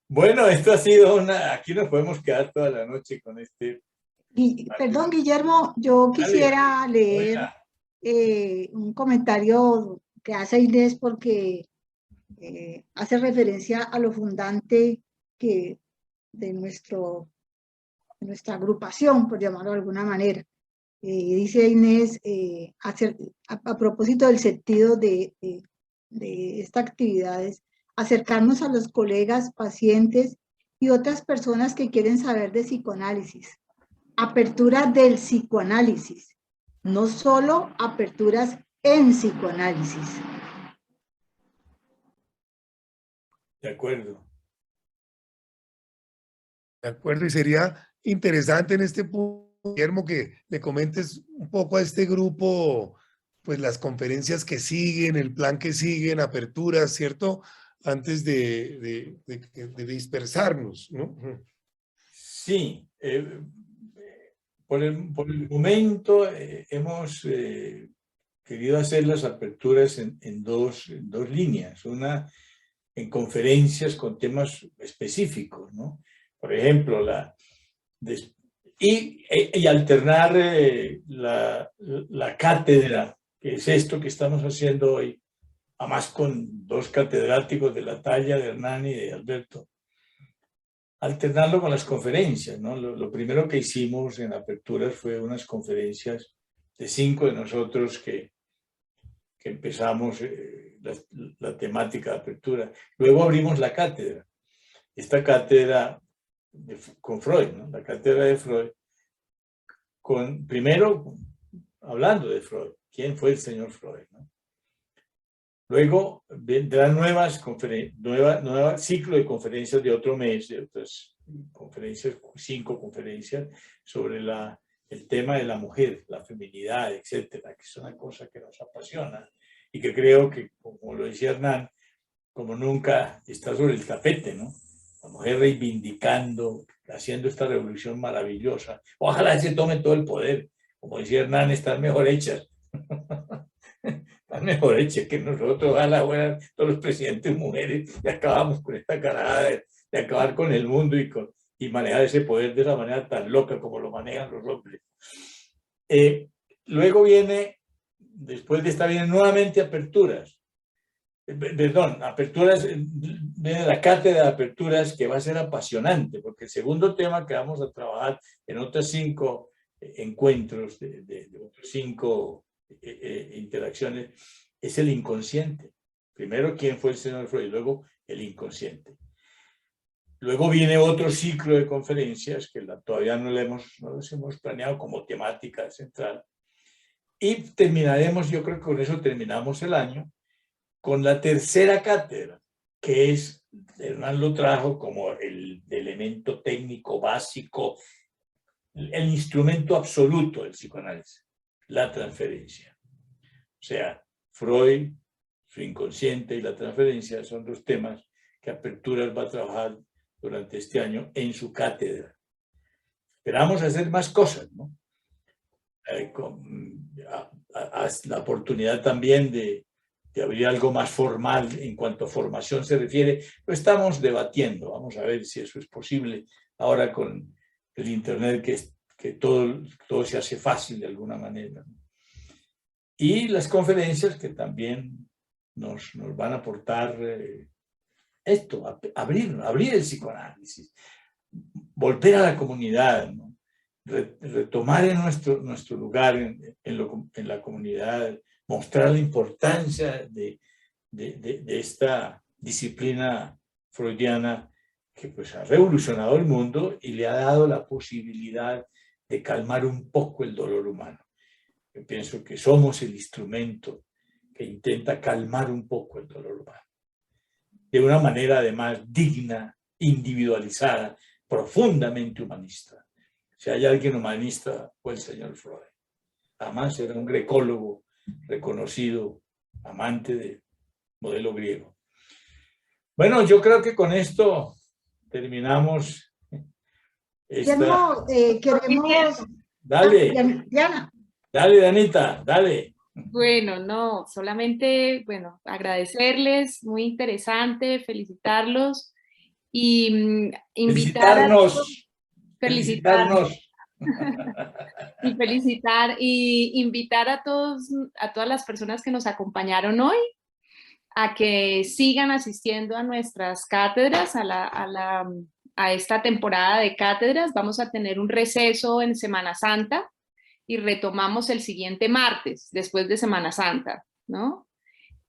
Bueno, esto ha sido aquí nos podemos quedar toda la noche con este. Perdón, Guillermo, yo quisiera leer un comentario que hace Inés porque hace referencia a lo fundante de nuestra agrupación, por llamarlo de alguna manera. dice Inés, a propósito del sentido de estas actividades, acercarnos a los colegas, pacientes y otras personas que quieren saber de psicoanálisis. Apertura del psicoanálisis, no solo aperturas en psicoanálisis. De acuerdo. De acuerdo, y sería interesante en este punto, Guillermo, que le comentes un poco a este grupo, pues las conferencias que siguen, el plan que siguen, aperturas, ¿cierto? Antes de dispersarnos, ¿no? Sí, por el momento hemos querido hacer las aperturas en dos líneas. Una en conferencias con temas específicos, ¿no? Por ejemplo, y alternar la cátedra, que es esto que estamos haciendo hoy, además con dos catedráticos de la talla de Hernán y de Alberto, alternarlo con las conferencias, ¿no? Lo primero que hicimos en aperturas fue unas conferencias de 5 de nosotros que empezamos la temática de apertura. Luego abrimos la cátedra. Esta cátedra con Freud, ¿no? La cátedra de Freud, primero hablando de Freud, quién fue el señor Freud, ¿no? Luego vendrán nuevo ciclo de conferencias de otro mes, de otras conferencias, 5 conferencias sobre el tema de la mujer, la feminidad, etcétera, que es una cosa que nos apasiona y que creo que, como lo decía Hernán, como nunca está sobre el tapete, ¿no? La mujer reivindicando, haciendo esta revolución maravillosa. Ojalá se tome todo el poder. Como decía Hernán, están mejor hechas. Están mejor hechas que nosotros. Ojalá fueran todos los presidentes mujeres y acabamos con esta carada de acabar con el mundo y manejar ese poder de esa manera tan loca como lo manejan los hombres. Luego después de esta vienen nuevamente aperturas. Aperturas, viene la cátedra de aperturas que va a ser apasionante, porque el segundo tema que vamos a trabajar en otros 5 encuentros, de otros 5 interacciones, es el inconsciente. Primero, ¿quién fue el señor Freud? Luego, el inconsciente. Luego viene otro ciclo de conferencias que todavía no los hemos planeado como temática central. Y terminaremos, yo creo que con eso terminamos el año, con la tercera cátedra, que es, Hernán lo trajo como el elemento técnico básico, el instrumento absoluto del psicoanálisis, la transferencia. O sea, Freud, su inconsciente y la transferencia son los temas que Aperturas va a trabajar durante este año en su cátedra. Esperamos hacer más cosas, ¿no? La oportunidad también de abrir algo más formal en cuanto a formación se refiere, lo estamos debatiendo. Vamos a ver si eso es posible ahora con el Internet, que todo se hace fácil de alguna manera. Y las conferencias que también nos van a aportar abrir el psicoanálisis, volver a la comunidad, ¿no? Retomar en nuestro lugar en la comunidad, mostrar la importancia de esta disciplina freudiana que pues ha revolucionado el mundo y le ha dado la posibilidad de calmar un poco el dolor humano. Yo pienso que somos el instrumento que intenta calmar un poco el dolor humano. De una manera además digna, individualizada, profundamente humanista. Si hay alguien humanista, fue el señor Freud. Además era un grecólogo reconocido, amante del modelo griego. Bueno, yo creo que con esto terminamos. Queremos... Dale. Diana. Dale, Danita, dale. Bueno, no, solamente, agradecerles, muy interesante, felicitarlos y felicitarnos. Y felicitar y invitar a todas las personas que nos acompañaron hoy a que sigan asistiendo a nuestras cátedras, a esta temporada de cátedras. Vamos a tener un receso en Semana Santa y retomamos el siguiente martes, después de Semana Santa, ¿no?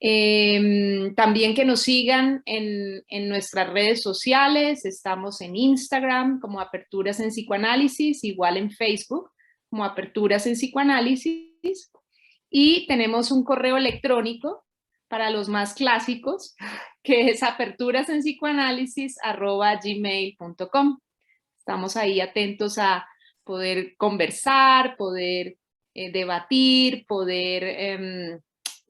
También que nos sigan en nuestras redes sociales. Estamos en Instagram como Aperturas en Psicoanálisis, igual en Facebook como Aperturas en Psicoanálisis, y tenemos un correo electrónico para los más clásicos, que es aperturasenpsicoanálisis@gmail.com. Estamos ahí atentos a poder conversar, poder debatir, poder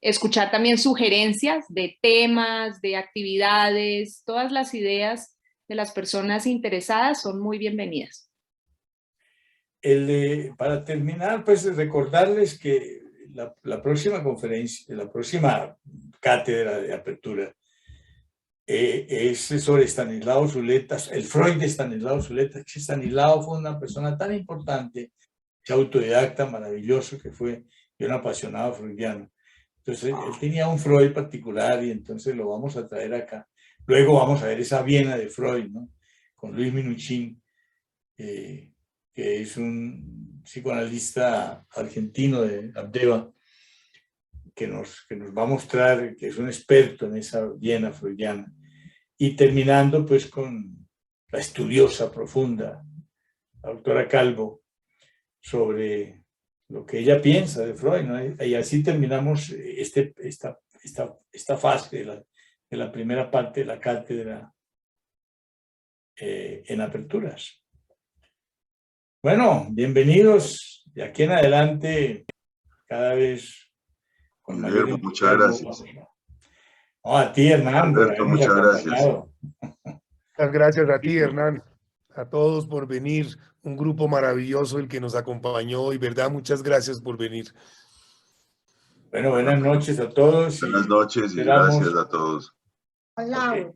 escuchar también sugerencias de temas, de actividades. Todas las ideas de las personas interesadas son muy bienvenidas. Para terminar, pues recordarles que la próxima conferencia, la próxima cátedra de apertura es sobre Stanislao Zuleta, el Freud de Stanislao Zuleta. Stanislao fue una persona tan importante, autodidacta, maravilloso que fue, y un apasionado freudiano. Entonces, él tenía un Freud particular y entonces lo vamos a traer acá. Luego vamos a ver esa Viena de Freud, ¿no? Con Luis Minuchin, que es un psicoanalista argentino de Abdeva, que nos va a mostrar que es un experto en esa Viena freudiana. Y terminando pues con la estudiosa profunda, la doctora Calvo, sobre lo que ella piensa de Freud, ¿no? Y así terminamos esta fase de la primera parte de la cátedra en aperturas. Bueno, bienvenidos. De aquí en adelante, cada vez con mayor Guillermo, muchas gracias. No, a ti, Hernán, por Alberto, habernos muchas gracias. acompañado. Muchas gracias a ti, Hernán, a todos por venir. Un grupo maravilloso el que nos acompañó y verdad, muchas gracias por venir. Bueno, buenas noches a todos. Buenas noches y esperamos- gracias a todos. Hola. Ok.